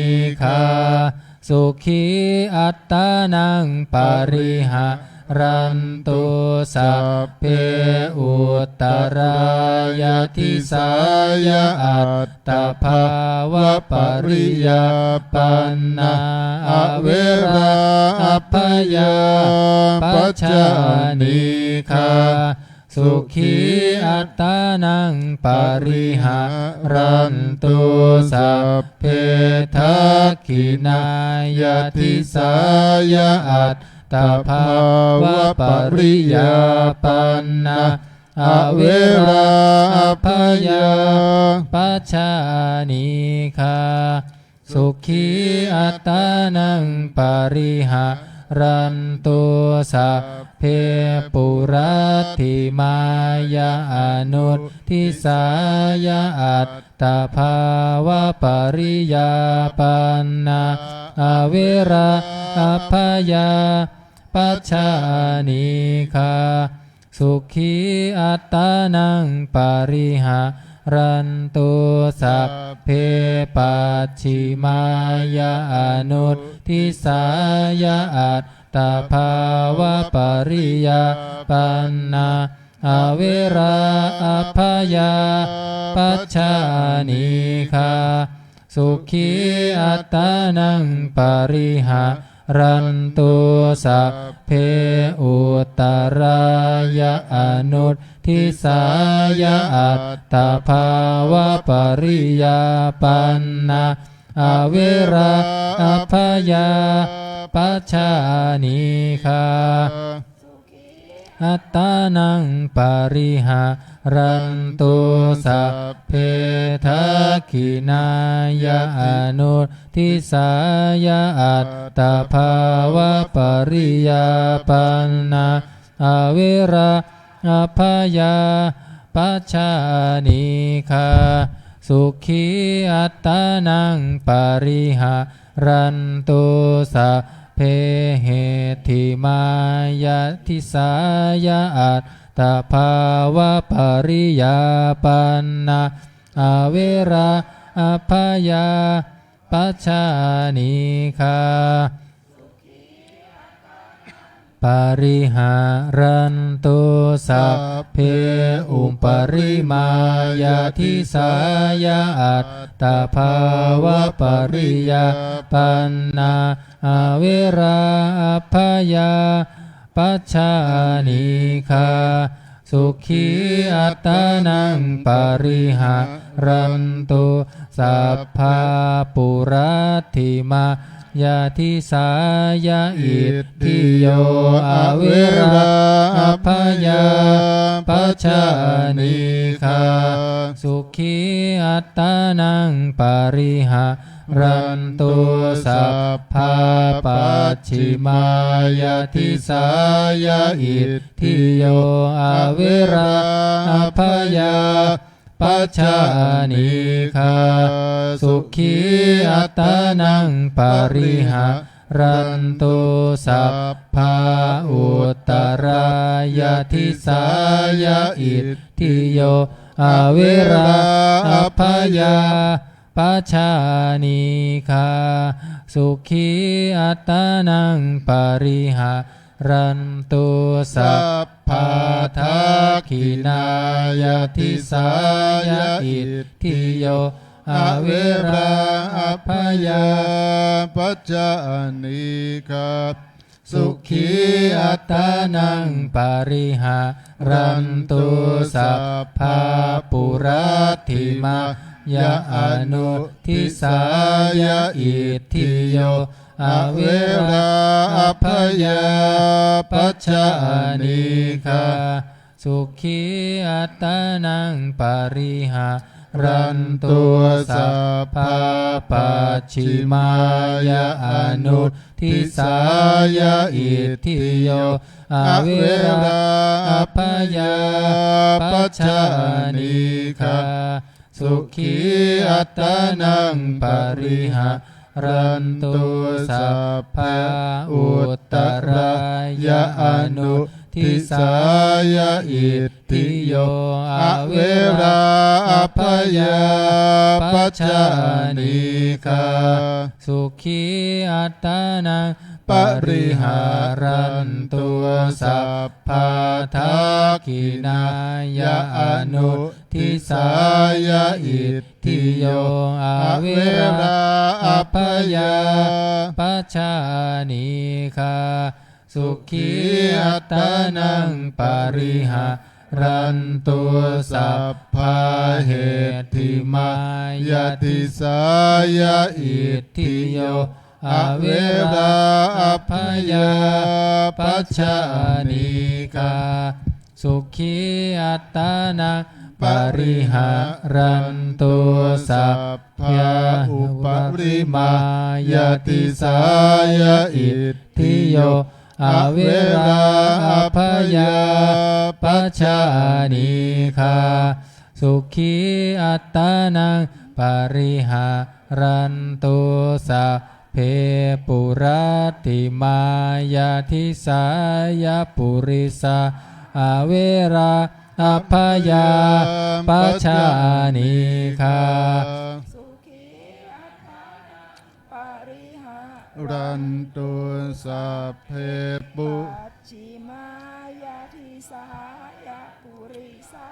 กาสุขีอัตตานังปริหารันตุสัพเพอุตตรายติสายอัตตภาวะปริยาปันนาอเวราอภยาปัจจานิกาสุขีอัตตานังปริหารันตุสัพเพทักขินายติสายอัตตภาวะปริยาปันนาอเวราอภยาปัจจานิกาสุขีอัตตานังปริหารันตุสัพเพปุราติมายอนุทิสายอัตตภาวะปริยาปันนาอเวราอภยาปัจจานิกาสุขีอัตตานังปริหารันตุสัพเพปัจฉิมายอนุทิสายอัตตภาวะปริยาปันนาอเวราอภยาปัจจานิกา สุขีอัตตานังปริหารันตุสัพเพอุตตรายะอนุทิสายะอัตตภาวะปริยาปันนาอเวราอภยาปัจฉานิคาอัตตานังปริหารันตุสัพเพทักขินายะอนุทิสายะอัตตภาวะปริยาปันนาอเวราอภยาปัจฉานิคาสุขีอัตตานังปริหารันตุสัพเพเหติมายะทิสายะอัตตภาวะปริยาปันนาอเวราอภยาปัจฉานิคาปริหารันตุสัพเพอุปริมายาทิสายาอัตตภาวะปริยาปันนาอเวราอภยาปัจฉานิคาสุขีอัตตานังปริหารันตุสัพพาปุรัตถิมายาทิสายาอิทธิโยอเวราอภยาปัจฉานิคาสุขีอัตตานังปริหารันตุสัพพาปัจฉิมายาทิสายาอิทธิโยอเวราอภยาปัจฉานิคาสุขีอัตตานังปริหารันตุสัพพาอุตตรายาทิสายาอิทธิโยอเวราอภยาปัจฉานิคาสุขีอัตตานังปริหารันตุสัพพาทักขินายาทิสายาอิทธิโยอเวราอภยาปัจจานิคาสุขีอัตตานังปริหารันตุสัพพาปุรัตถิมายะอนุทิสายาอิทธิโยอเวราอภยาปัจฉานิคาสุขีอัตตานังปริหารันตุสัพพาปัจฉิมายะอนุทิสายาอิทธิโยอเวราอภยาปัจฉานิคาสุขีอัตตานังปริหารันตุสัพพาอุตตรายะอนุทิสายาอิทธิโยอเวราอภยาปัจฉานิคาสุขีอัตตานังปริหารันตุสัพพาทักขินายะอนุทิสายาอิทธิโยอเวราอภยาปัจฉานิคาสุขีอัตตานังปริหารันตุสัพพาเหติมายาทิสายาอิทธิโยอเวราอภยาปัจฉานิกาสุขีอัตตานังปริหารันตุสัพพะอุปริมายาติสายาอิทธิโยอเวราอภยาปัจฉานิคาสุขีอัตตานังปริหารันตุสัพเพปุรัตติมายาทิสายาปุริสาอเวราอภยาปัจฉานิคาสุขีอัตตานังปริหารันตุสัพเพปุ ปัจฉิมายาทิสายาปุริสา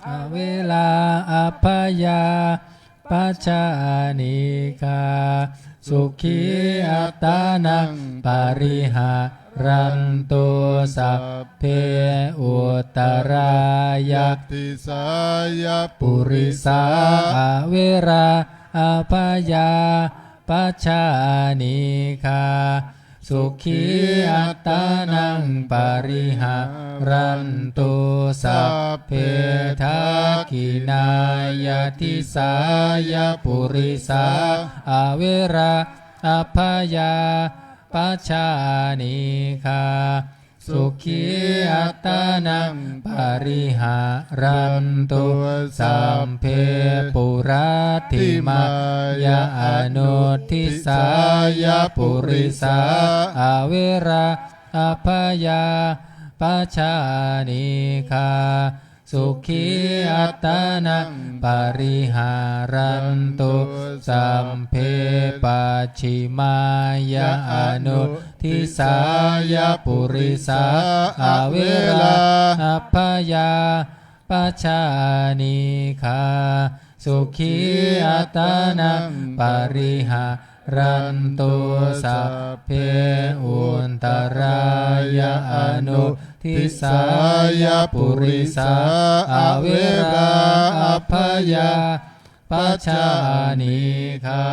อเวลาอภยา ปัจจานิกาสุขีอัตตานังปริหารันตุสัพเพอุตรายะติสายะปุริสาอเวราอภยาปัจจานิกาสุขีอัตตานังปริหารันตุสัพเพทักขินายทิสายะปุริสาอเวราอภยาปัจจานิกาสุขีอัตตานังปริหารันตุสัมเพปุราติมายาอนุทิสายะปุริสาอเวราอภยาปัจจานิกาสุขีอัตตานังปริหารันตุสัมเพปัจฉิมายาอนุทิสายะปุริสาอเวราอภยาปัจจานิกาสุขีอัตตานังปริหารันตุสัพเพอุนตรายะอนุทิสายะปุริสาอเวราอภยาปัจจานิกา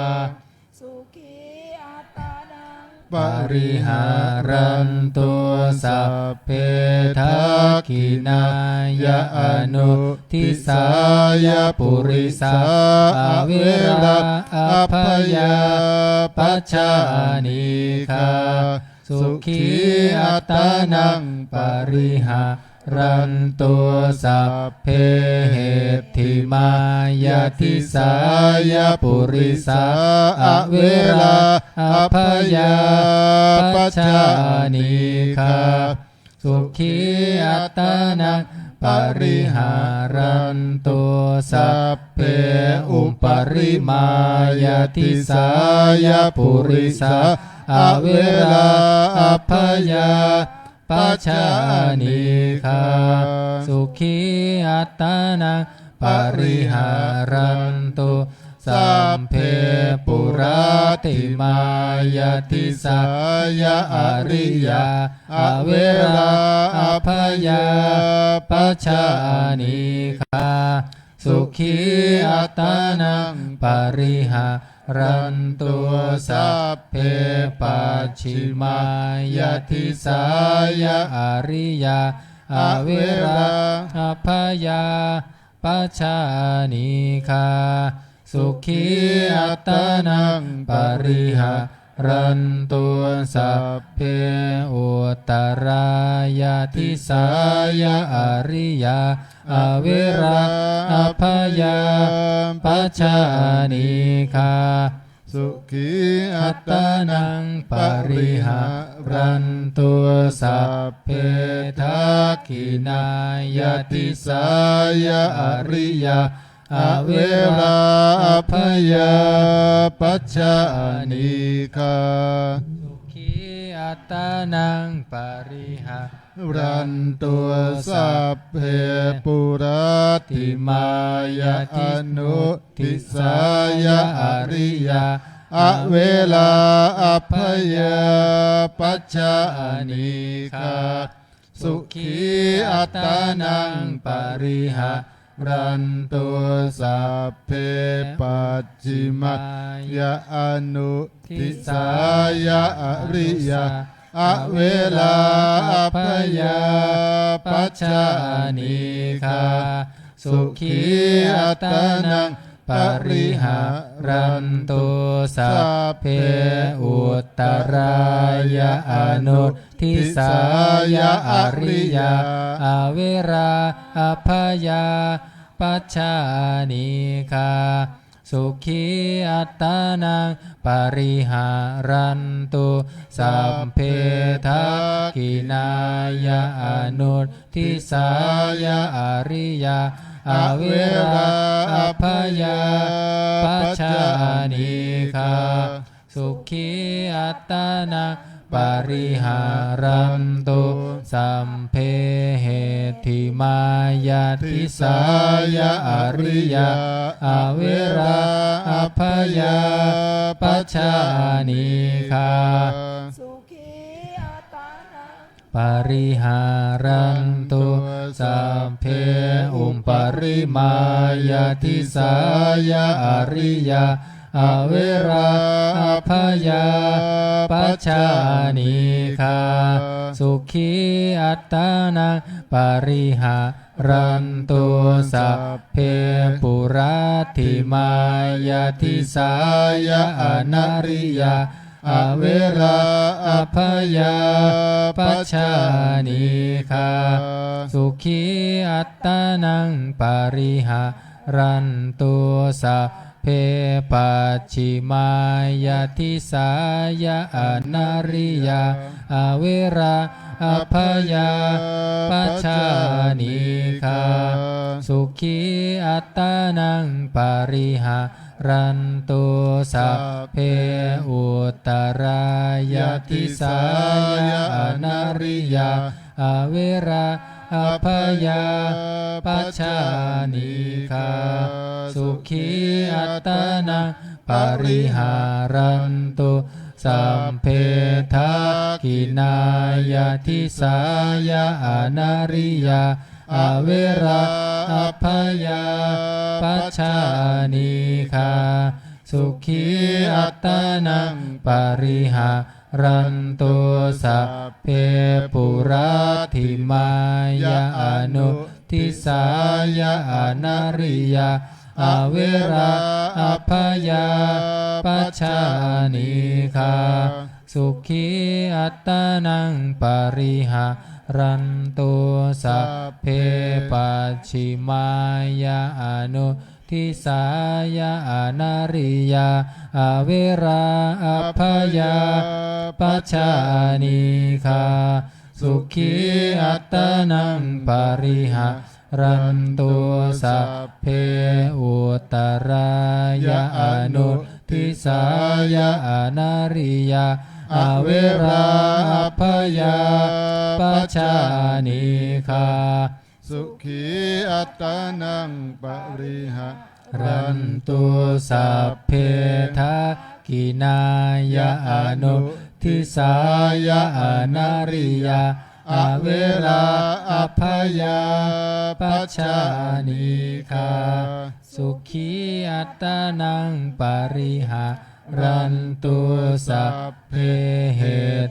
สุขีอัตตานังปริหารันตุสัพเพทักขินายะอนุทิสายะปุริสาอเวราอภยาปัจจานิกาสุขีอัตตานังปริหารันตุสัพเพเหติมายาทิสายะปุริสาอเวราอภยาปัจจานิกาสุขีอัตตานังปริหารันตุสัพเพอุปริมายาทิสายะปุริสาอเวราอภยาปัจจานิกาสุขีอัตตานังปริหารันตุสัมเพปุราติมายาทิสายะอริยาอเวราอภยาปัจจานิกาสุขีอัตตานังปริหารันตุสัพเพปัจฉิมายาทิสายะอริยาอเวราอภยาปัจจานิกาสุขีอัตตานังปริหารันตุสัพเพอุตรายาทิสายะอริยาอเวราอภยาปัจจานิกาสุขีอัอัตตตาตานั นั ง ง ป ป ริ ริ หา หา รั รั น น ตุ ตุ สั สั พ พ เพ เพ ทั ทั ก ก ขิ ขิ นาน าย าย ติ ติ สา สายะ ยะ อ อ ริ ริ ยาย า อ อ เว เว รา รา อ อ ภ ภ ยาย า ปัจจานิกา สุขีอัตตานังปริหา รันตุสัพเพปุราติมายาอนุทิสายะอริยาอเวลาอภยาปัจจานิกาสุขีอัตตานังปริหารันตุสัพเพปัจฉิมายาอนุทิสายะอริยาอเวลาอภยาปัจจานิกาสุขีอัตตานังปริหารันตุสัพเพอุตรายะอนุทิสายะอริยาอเวราอภยาปัจจานิกาสุขีอัตตานังปริหารันตุสัพเพทักขินายะอนุทิสายะอริยาอเวราอภยาปัจจานิกาสุขีอัตตานังป ปริหารันตุสัมเพเหติมายาทิสายาอริยาอเวราอภยาปัชฌานิคาสุขีอัตตานัง ปริหารันตุสัพเพอุปริมายาทิสายาอริยาอเวราอภยาปัชฌานิคาสุขีอัตตานังปริหารันตุสัพเพปุราติมายาทิสายาอนาริยาอเวราอภยาปัชฌานิคาสุขีอัตตานังปริหารันตุสัพเพปัจฉิมายาทิสายาอนาริยาอเวราอภยาปัชฌานิคาสุขีอัตตานังปริหารันตุสัพเพอุตตรายาทิสายาอนาริยาอเวราอภยาปัชฌานิคาสุขีอัตตานังปริหารันตุสัมเพทักขินายาทิสายาอนาริยาอเวราอภยาปัชฌานิคาสุขีอัตตานังปริหารันตุสัพเพปุราติมายาอนุทิสายาอนาริยาอเวราอภยาปัชฌานิคาสุขีอัตตานังปริหารันตุสัพเพปัจฉิมายาอนุทิสายาอนาริยาอเวราอภยาปัชฌานิคาสุขีอัตตานังปริหารันตุสัพเพอุตตรายาอนุทิสายาอนาริยาอเวราอภยาปัชฌานิคาสุขีอัตตานังปริหารันตุสัพเพทักขินายาอนุทิสายาอนาริยาอเวราอภยาปัชฌานิคาสุขีอัตตานังปริหารันตุสัพเพเห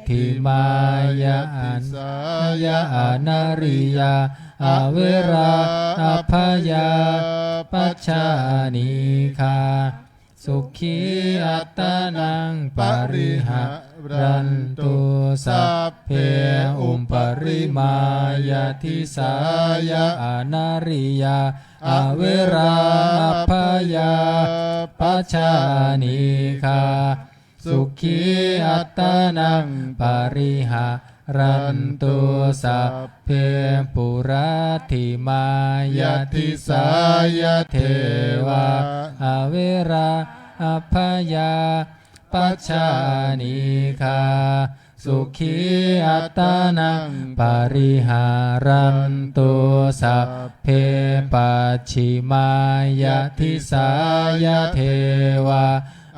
ติมายาอันสายาอนาริยาอเวราอภยาปัชฌานิคาสุขีอัตตานังปริหารันตุสัพเพอุปริมายาทิสายาอนาริยาอเวราอภยาปัชฌานิคาสุขีอัตตานังปริหารันตุสัพเพปุราติมายาทิสายาเทวาอเวราอภยาปัชฌานิคาสุขีอัตตานังปริหารันตุสัพเพปัจฉิมายาทิสายาเทวา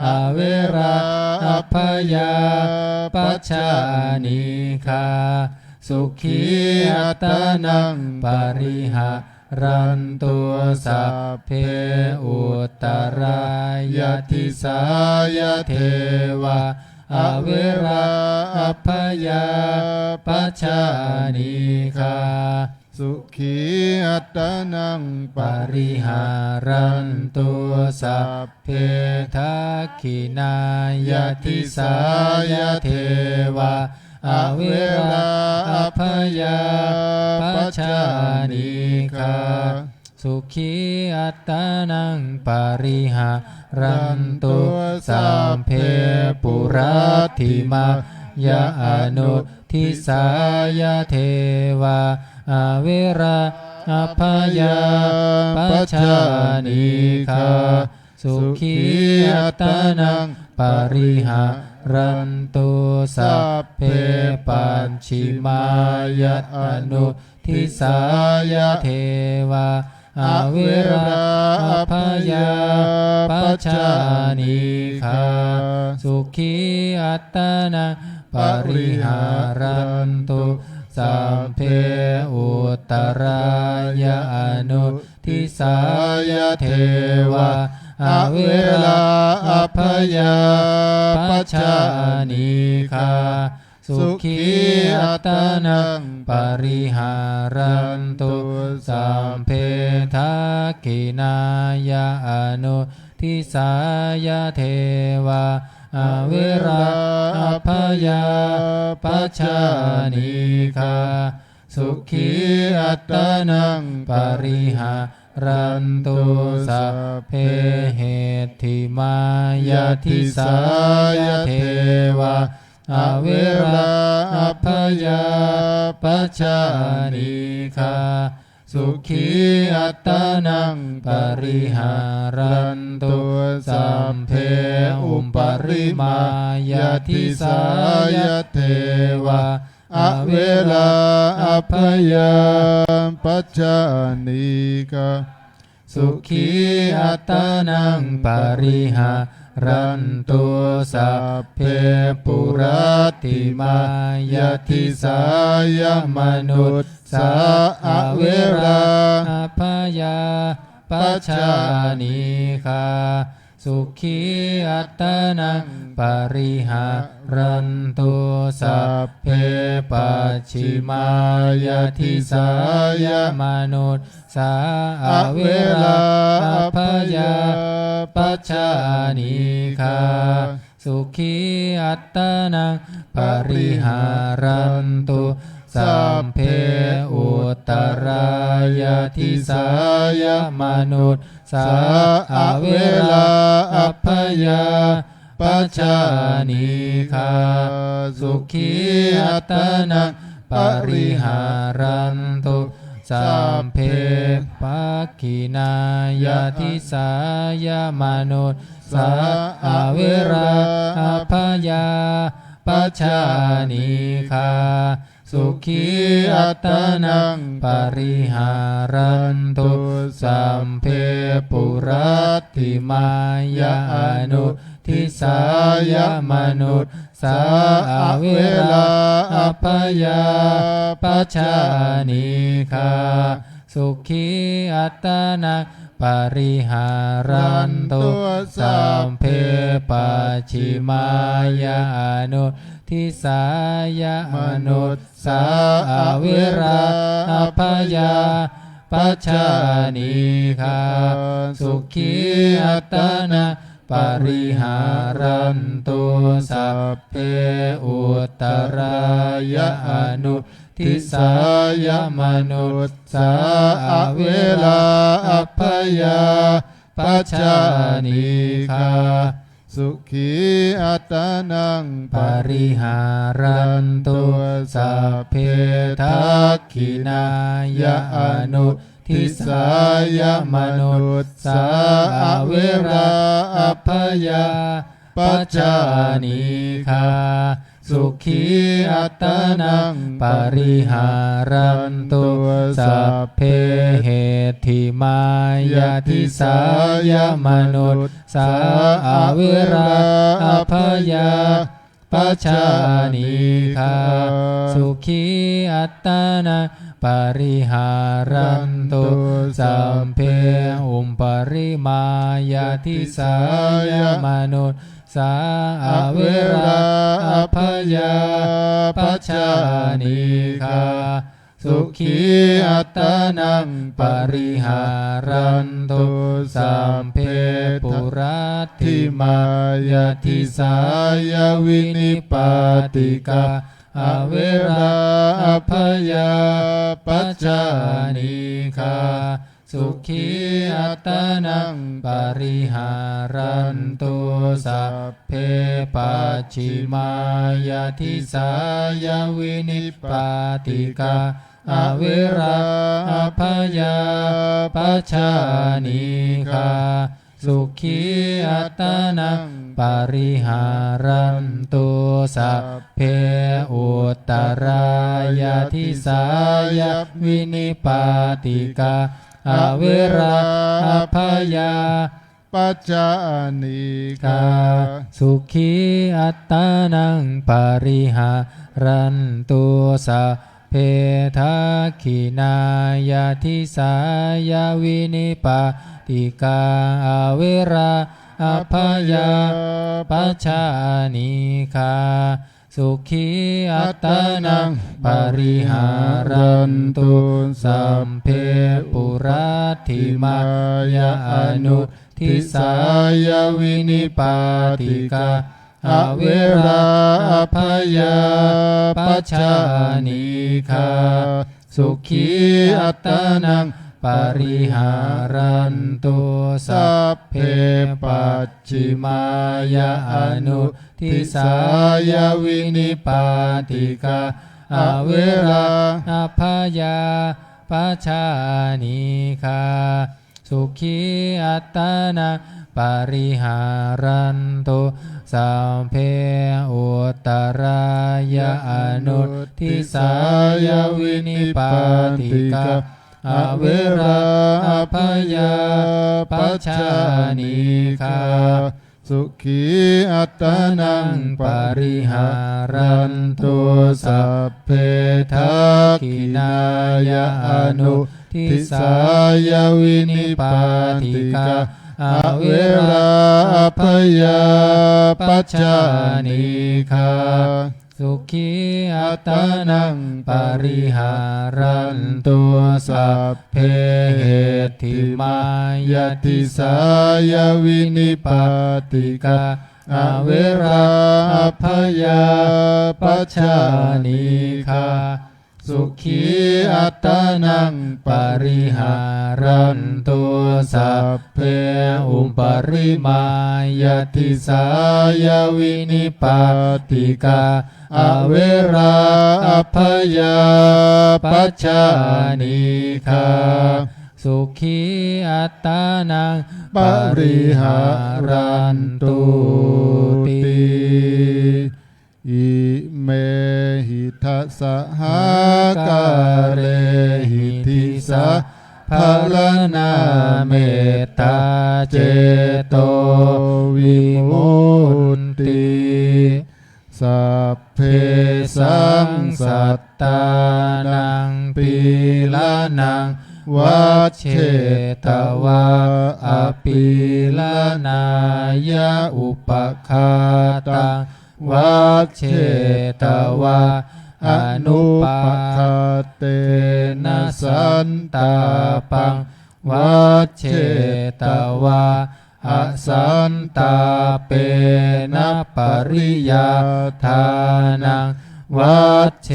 อเวราอภยาปัชฌานิคาสุขีอัตตานังปริหารันตุสัพเพอุตตรายาทิสายาเทวาอเวราอภยาปัชฌานิคาสุขีอัตตานังปริหารันตุสัพเพทักขินายาทิสายาเทวาอเวราอภยาปัชฌานิคาสุขีอัตตานังปริหารันตุสัพเพปุราติมายาอนุทิสายาเทวาอเวราอภยาปัชฌานิคาสุขีอัตตานังปริหา รันตุสัพเพปัญชิมายะอนุทิสายะเทวาอวิราภยาปัจจานิคาสุขีอัตตนังปริหารันตุสัมเพอุตตรายะอนุทิสายะเทวาอวิราภยาปัจจานิคาสุขีอัตตนังปริหารันตุสัมเพทักขินายะอนุทิสายะเทวาอวิราภยาปัจจานิคาสุขีอัตตนังปริหารันตุสัพเพเหติมายาทิสายะเทวาอวิราภยาปัจจานิคาสุขีอัตตนังปริหารันตุสัมเพอุปริมายาทิสายะเทวาอเวลาอภยาปัจจานิกาสุขีอัตตนังปริหารันตุสัพเพปุราติมายาทิสายะมนุษสาอเวราอภยาปัจจานิคาสุขีอัตตนังปริหารันตุสัพเพปัจฉิมายาทิสายะมนุษสาอเวราอภยาปัจจานิคาสุขีอัตตนังปริหารันตุสัมเพอุตตรายาทิสายะมนุษสาอเวราอภยาปัจจานิคาสุขีอัตตนังปริหารันตุสัมเพปักขินายาทิสายะมนุษสาอเวราอภยาปัจจานิคาสุขีอัตตนังปริหารันตุสัมเพปุรัตติมายาอนุทิสายะมนุษสาอเวราอภยาปัจจานิคาสุขีอัตตนังปริหารันตุสัมเพปัจฉิมายาอนุทิสายะมนุษสาอเวราอภยาปัจจานิคาสุขีอัตตนังปริหารันตุสัพเพอุตตรายะอนุทิสายะมนุษสาอเวราอภยาปัจจานิคาสุขีอัตตนังปริหารันตุสัพเพทักขินายะอนุทิสายะมนุษสาอเวราอภยาปัจจานิคาสุขีอัตตนังปริหารันตุสัพเพเหติมายาทิสายะมนุษสาอเวราอภยาปัจจานิคาสุขีอัตตนังปริหารันตุสัมเพอุปริมายาทิสายะมนุษสาอเวราอภยาปัจจานิคาสุขีอัตตนังปริหารันตุสัมเพปุรัตติมายาทิสายาวินิปาติกาอเวราอภยาปัจจานิคาสุขีอัตตนังปริหารันตุสัพเพปัจฉิมายาทิสายาวินิปาติกาอเวราอภยาปัจจานิคา สุขีอัตตานังปริหารันตุสัพเพอุตตรายาทิสายาวินิปาติกาอเวราอภยาปัจจานิกา สุขีอัตตานังปริหารันตุสัพเพทักขินายาทิสายาวินิปาติกาอเวราอภยาปัจจานิกาสุขีอัตตานังปริหารันตุสัมเพปุรัตถิมายาอนุทิสายาวินิปาติกาอเวราอภยาปัจจานิกาสุขีอัตตานังปริหารันตุสัพเพปัจฉิมายาอนุทิสายาวินิปาติกาอเวราอภยาปัจจานิกาสุขีอัตตานังปริหารันตุสัมเพอุตตรายาอนุทิสายาวินิปาติกาอเวราอภยาปัจจานิกาสุขีอัตตานังปริหารันตุสัพเพทักขินายาอนุทิสายาวินิปาติกาอเวราอภยาปัจจานิกาสุขีอัตตานังปริหารันตุสัพเพเหติมายาติสายาวินิปาติกาอเวราอภยาปัจจานิกาสุขีอัตตานังปริหารันตุสัพเพอุปริมายาติสายาวินิปาติกาอเวราอภยาปัจจานิกาสุขีอัตตานังปริหารันตุติอิเมหิทัสสหกาเรหิทิสะภาลนาเมตตาเจโตวิมุตติสัพเพสังสัตตานังปีลานังวัชเชตวาอปีลานายะอุปคาตังวัชเชตวาอนุปคาเตนะสันตาปังวัชเชตวาอสันตาเปนะปริยาทานังวัชเช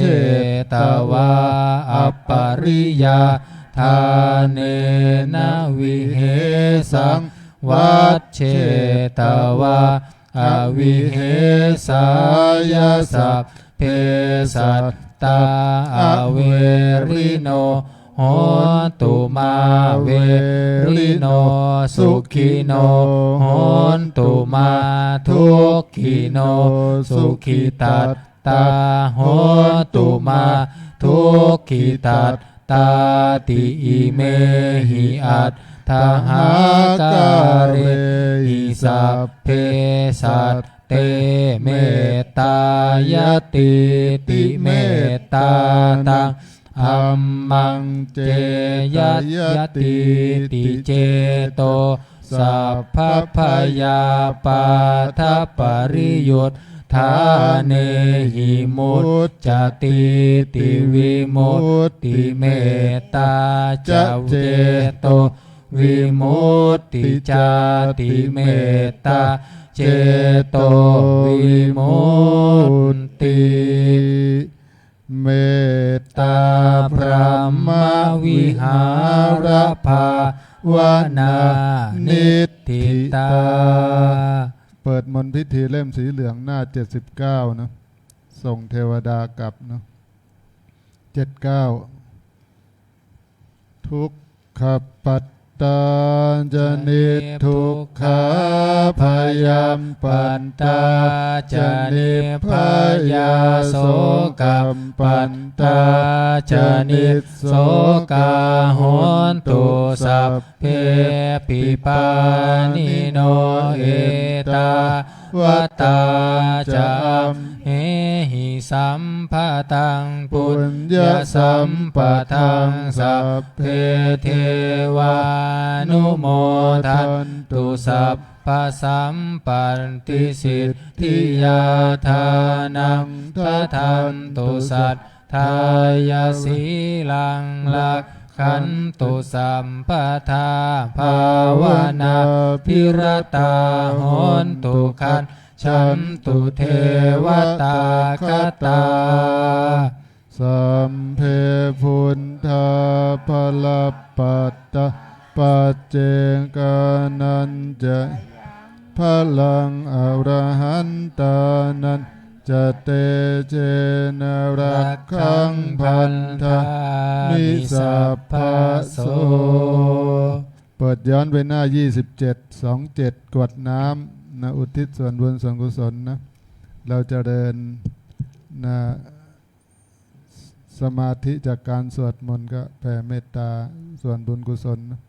ตวาอปริยาทาเนนะวิเหสังวัชเชตวาอวิเหสายาสัพเพสัตตาอเวริโนโหตุมาเวริโนสุขิโนโหตุมาทุกขิโนสุขิตัตตาโหตุมาทุกขิตัตตาติอิเมหิอัตถหากาเรหิสัพเพสัตเตเมตตายติติเมตตาตังอัมมังเจยัตยติติเจโตสัพพพยาปาทัปปริยุตทาเนหิมุตจติติวิมุตติเมตตาจเจโตวิมุตติจาติเมตตาเจโตวิมุตติเมตตาพระมวิหารภาวนานิทิตาเปิดมนต์พิธีเล่มสีเหลืองหน้า79นะส่งเทวดากลับนะ79ทุกขปัจ ตาจนิทุกขาพยามปันตาจนิพยาโสกัมปันตาจนิโสกาโหนตุสัพเพปิปานิโนเอตาวตาจามเฮหิสัมภะตังปุญญสัมปะทังสัพเพเทวานุโมทันตุสัพพะสัมปันติสิทธิยาทานังทันตุสัทธายาสีลังลักขันตุสัมปทาภาวนาพิรตาโหนตุขันฉันตุเทวตาคตาสัมเพพุทธาภลปัตตาปัจเจกานันจะพลังอรหันตานันจะเตเจนะรักขังพันธามิสัพพะโสเปิดย้อนไปหน้า27 27กวดน้ำนะอุทิศส่วนบุญส่วนกุศลนะเราจะเดินนะสมาธิจากการสวดมนต์ก็แผ่เมตตาส่วนบุญกุศลนะ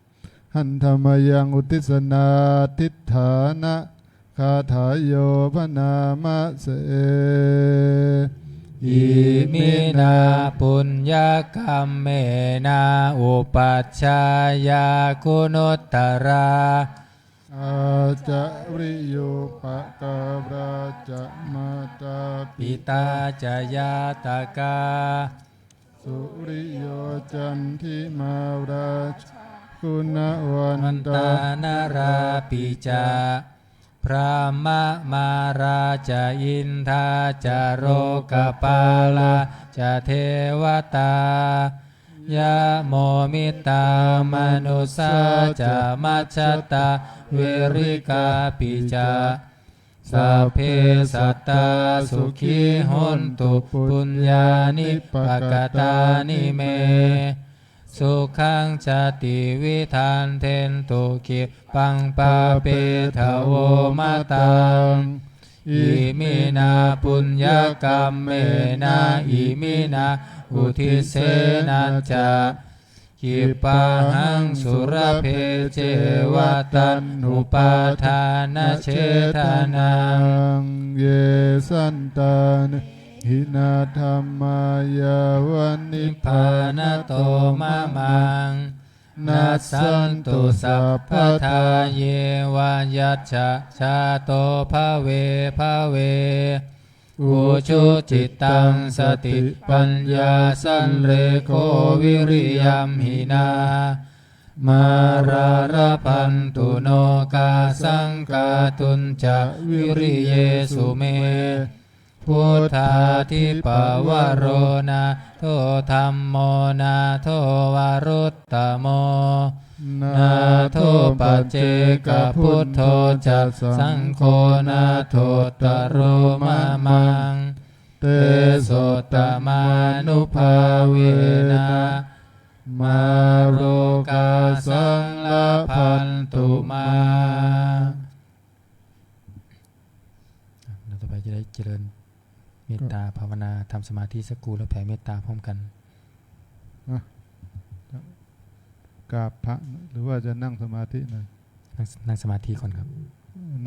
หันธรรมยังอุทิศนาทิฏฐานะคาถาโยพนามะเสอิมินาปุญญกรรมเมนาอุปัชฌายาคุณตตราอาจะริโยปะกาบราจะมาตาปิตาจะยาตากาสุริโยจันทิมาราชคุณวันตานาราปิจาพระมะมาราจาอินทาจาโรกปาลาจาเทวตายะโมมิตามนุสาจามัชฌตาเวริกาปิจาสัพเพสัตตาสุขีหนตุปุญญานิปกตานิเมสุขังจติวิธานเทนตุกิปังปาเปทะโวมาตังอิมินาปุญญกรรมเมนะอิมินาอุทิเสนะจะกิปะหังสุรเพเจวตันอุปาทานเชทานังเยสันตานหินาธรรมายาวันนิพพานโตมะมังนัสสันตุสัพพทาเยวายัจฉะชาโตภเวภเวอุชุจิตตังสติปัญญาสันเรโควิริยัมหินามาราระพันตุโนกาสังกาตุนจะวิริเยสุเมพุทธาทิปวโรนาโทธัมโมนาโทวารุตตโมนาโทปัจเจกพุทโธจัสสังโฆนาโทตโรมะมังเตโสตมานุภาเวนะมาโรกาสังลพันตุมาเราต่อไปจะได้เจริญเมตตาภาวนาทำสมาธิสักครู่แล้วแผ่เมตตาพร้อมกันกราบพระหรือว่าจะนั่งสมาธิหน่อยนั่งสมาธิก่อนครับ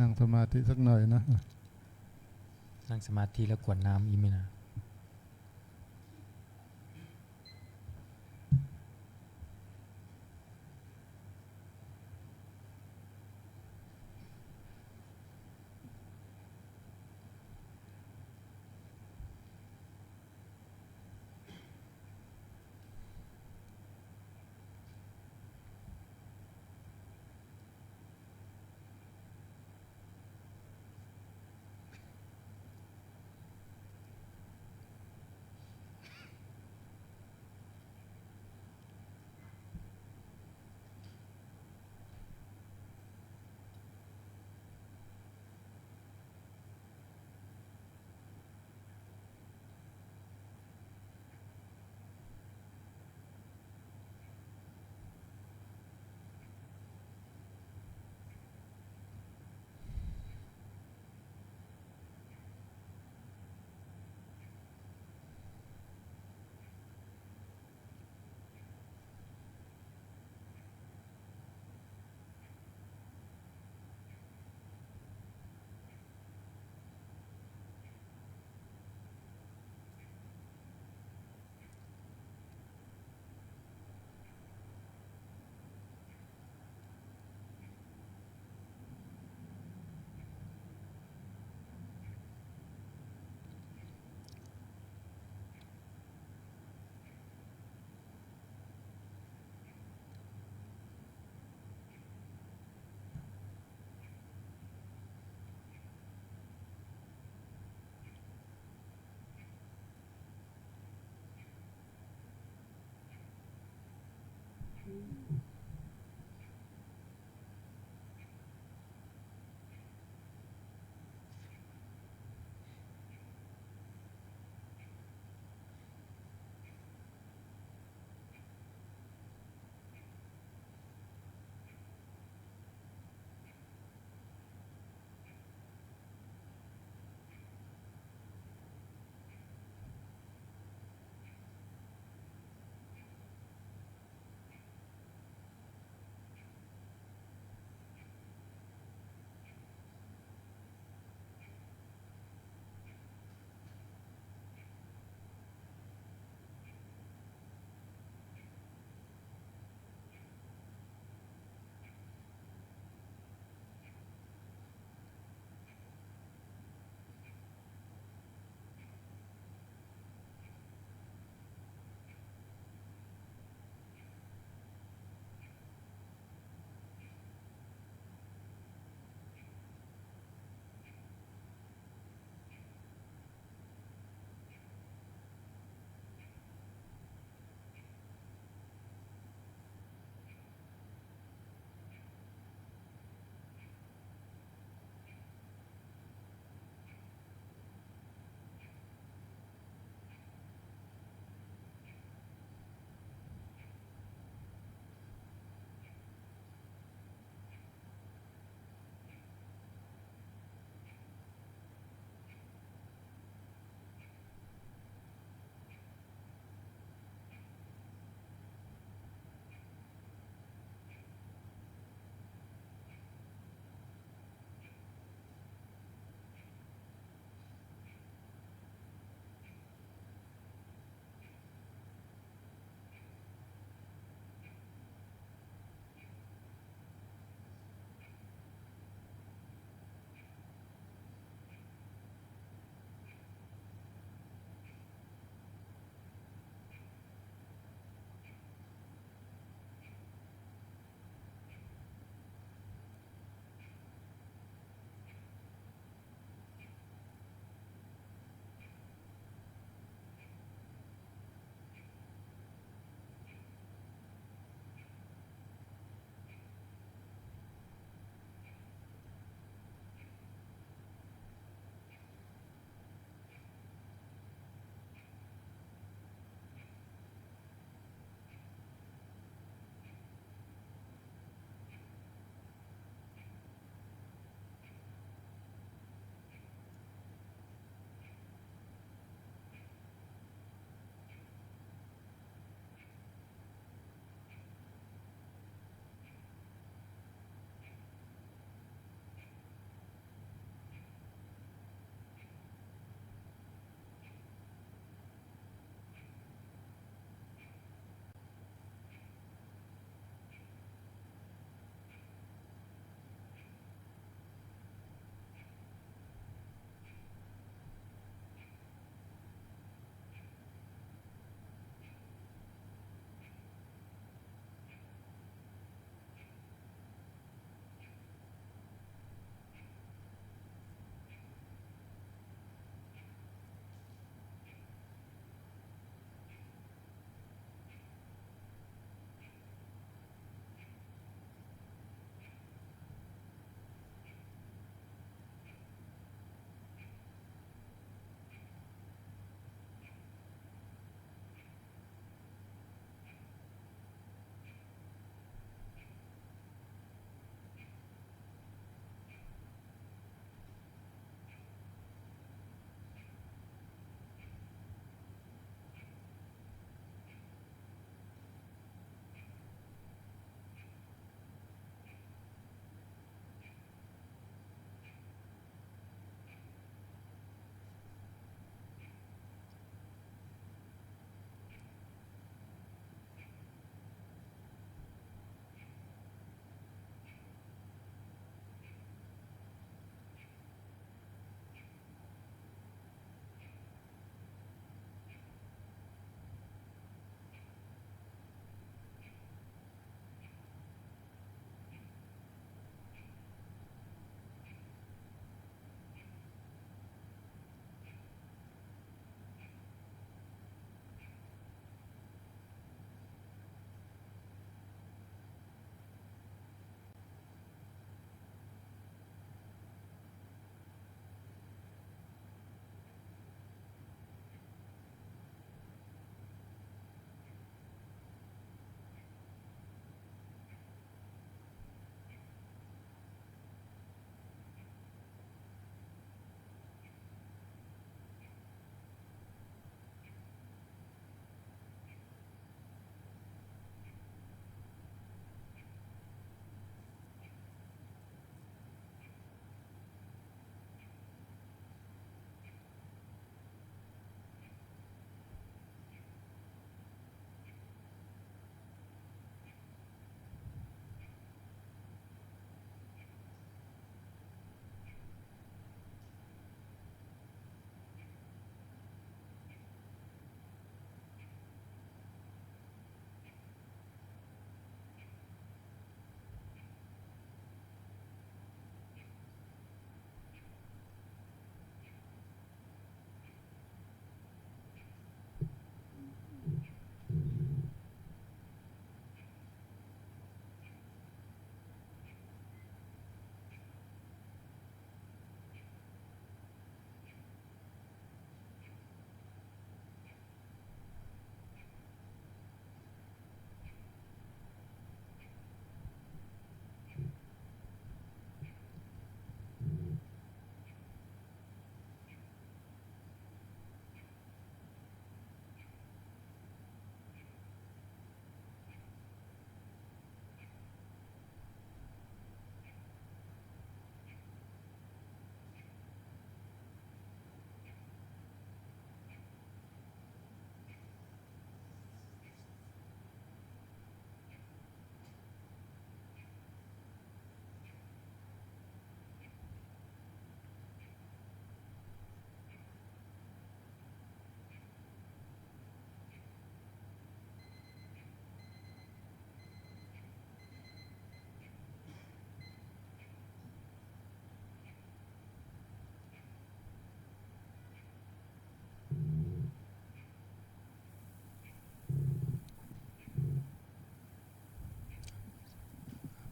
นั่งสมาธิสักหน่อยนะนั่งสมาธิแล้วกวดน้ำอิมินา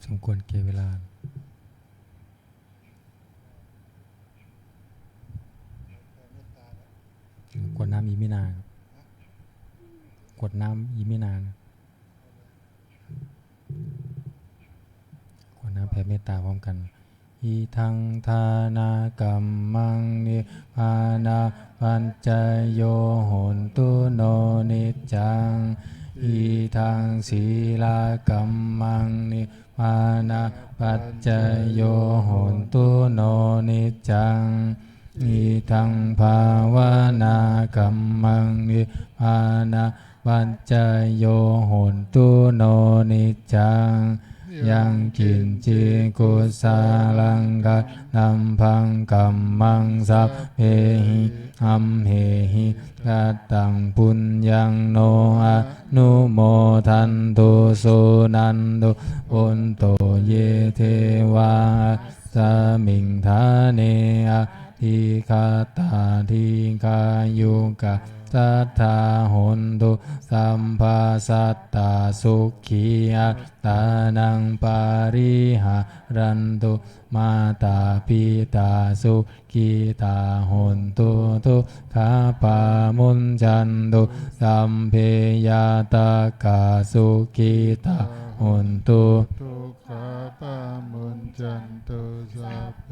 สมควรแก่เวลา กวดน้ำอีไม่นานกวดน้ำอีไม่นานกวดน้ำแผ่เมตตาพร้อมกันอีทังทานากรรมังนิพพานาปัญจโยโหนตุโนนิจจังอีทังศีลากรรมังนิพพานาปัจจโยโหนตุโนนิจจังอิทังภาวนากัมมังนิพพานาปัจจโยโหนตุโนนิจจังยังกินจิกุสาลังกันัมพังกัมมังสัพเพหิอัมเหหิกัตตังปุญญังโนอะนุโมทันตุสุนันตุปุนโตเยเทวาสมิงทาเนอะทิคาตาทิกายุกะสัทธาหนตุสัมภาสัตตาสุขีอัตตานังปาริหารันตุมาตาปิตาสุขีตาหนตุทุกขาปามุนจันตุสัมเพยาตากาสุขีตาหนตุทุกขาปามุนจันตุสัพเพ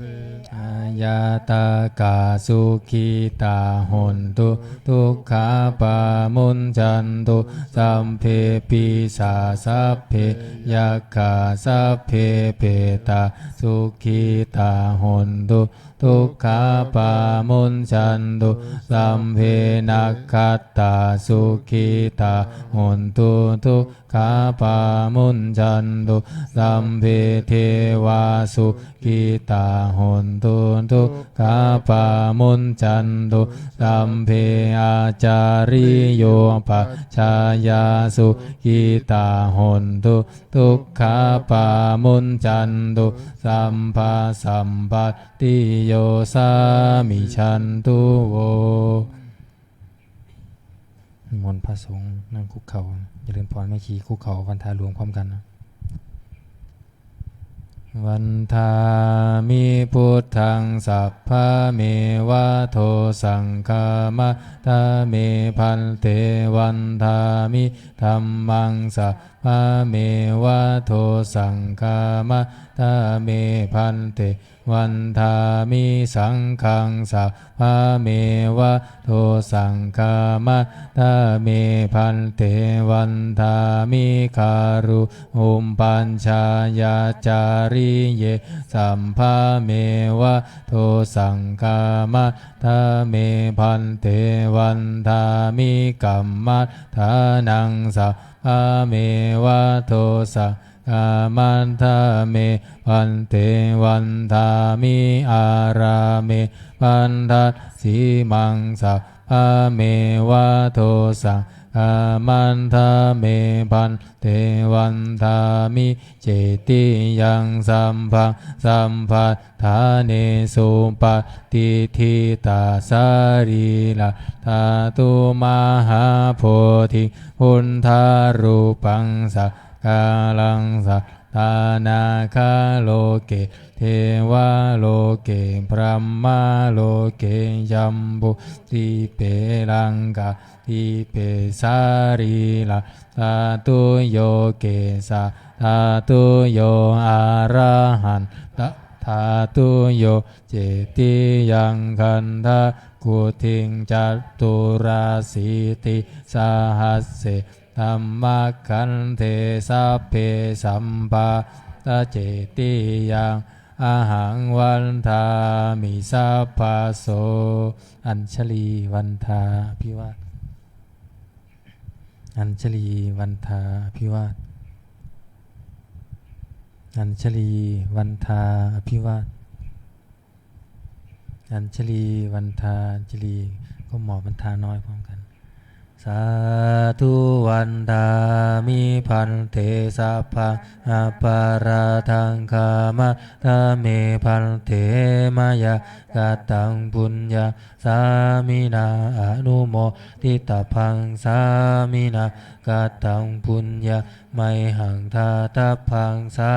อายาตากาสุขีตาหนตุทุกขาปามุนจันตุสัมเพปิสาสัพเพยัคขาสัพเพเปตาสุขีตาหนตุทุกขาปามุนจันตุสัมเพนักขัตตาสุขีตาหนตุทุกขาปามุนจันตุสัมเพเทวาสุขีตาหนตุทุกขาปามุนจันตุสัมเพอาจาริโยปัจจายาสุขีตาหนตุทุกขาปามุนจันตุสัมภาสัมปัตติโยสามิชันตุโวนิมนต์พระสงฆ์นั่งคุกเข่าเจริญพรแม่ชีคุกเข่าวันทาหลวงพร้อมกันนะวันทามิพุทธังสัพพะเมวะโทสังฆามะทาเมพันเตวันทามิธัมมังสัพพะเมวะโทสังฆามะทาเมพันเตวันทามิสังฆังสัพพะเมวะโทสังฆามะทาเมพันเตวันทามิคารุอุมปัญชายาจาริเยสัมภะเมวะโทสังฆามะทาเมพันเตวันทามิกัมมัฏฐานังสัพพะเมวะโทสังฆามันทาเมพันเตวันทามิอาราเมพันทัสสีมังสัพพะเมวะโทสังฆามันทาเมพันเตวันทามิเจติยังสัมภังสัมภัทธาเนสุปฏิทิตาสารีลาธาตุมหาโพธิพุทธารูปังสักกาลังสัทธานาคาโลเกเทวาโลเกพรหมาโลเกยัมบุติเปลังกาทิเปสารีลาธาตุโยเกสะธาตุโยอะระหันธาตุโยเจติยังคันธะกุทิงจัตุราสีติสหัสเสธัมมัคคันเทสัพเพสัมปะตะเจติยังอาหังวันทามิสัพพะโสอัญชลีวันทาภิวาทอัญชลีวันทาภิวาทอัญชลีวันทาภิวาทอัญชลีวันทาอัญชลีก็หมอวันทาน้อยพร้อมกัน สาธุวันดามิพันเตสัพพะอาปาราทังคามะทะเมพันเตมายากตังปุญญาสามินาอนุโมทิตาพังสามินากตังปุญญาไมหังทาตาพังสา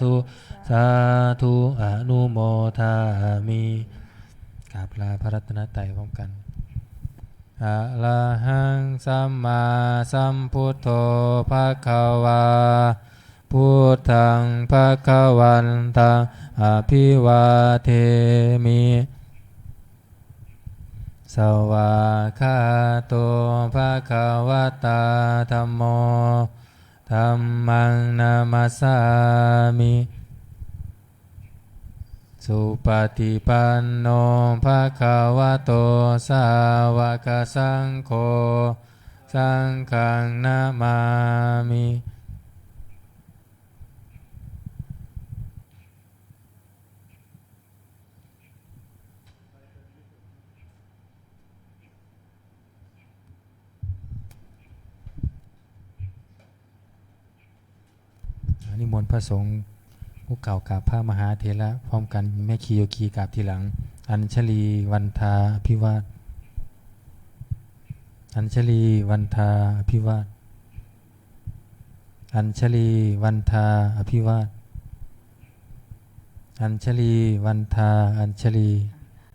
ธุสาธุอนุโมทามิกราบลาพระรัตนตรัยพร้อมกันอะระหังสัมมาสัมพุทโธภควาพุทธังภควันตังอภิวาเทมิสวากขาโตภควตาธัมโมธัมมังนามัสสามิสุปฏิปันโนภะคะวะโตสาวกสังโฆสังฆังนามามินิมนต์พระสงฆ์ผู้เก่ากราบพระมหาเถระพร้อมกันแม่คีโยคีกราบทีหลังอัญชลีวันทาอภิวาทอัญชลีวันทาอภิวาทอัญชลีวันทาอภิวาทอัญชลีวันทาอัญชลี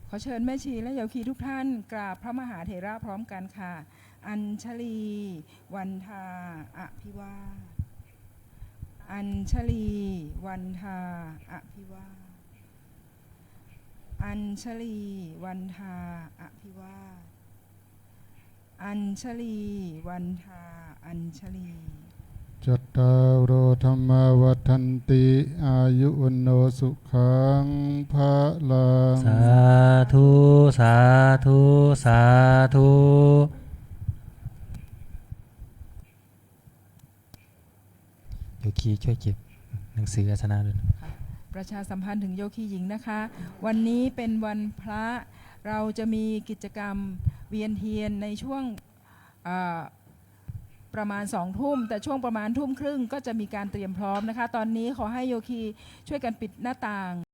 ขอเชิญแม่ชีและโยคีทุกท่านกราบพระมหาเถระพร้อมกันค่ะอัญชลีวันทาอภิวาทอัญชลีวันทาอภิวาทอัญชลีวันทาอภิวาทอัญชลีวันทาอัญชลีจัตตารโอธรรมวัฏันติอายุวันโนสุขังภะลังสาธุสาธุสาธุโยคีช่วยเก็บหนังสืออาสนะด้วยนะประชาสัมพันธ์ถึงโยคีหญิงนะคะวันนี้เป็นวันพระเราจะมีกิจกรรมเวียนเทียนในช่วงประมาณ2 ทุ่มแต่ช่วงประมาณ1 ทุ่มครึ่งก็จะมีการเตรียมพร้อมนะคะตอนนี้ขอให้โยคีช่วยกันปิดหน้าต่าง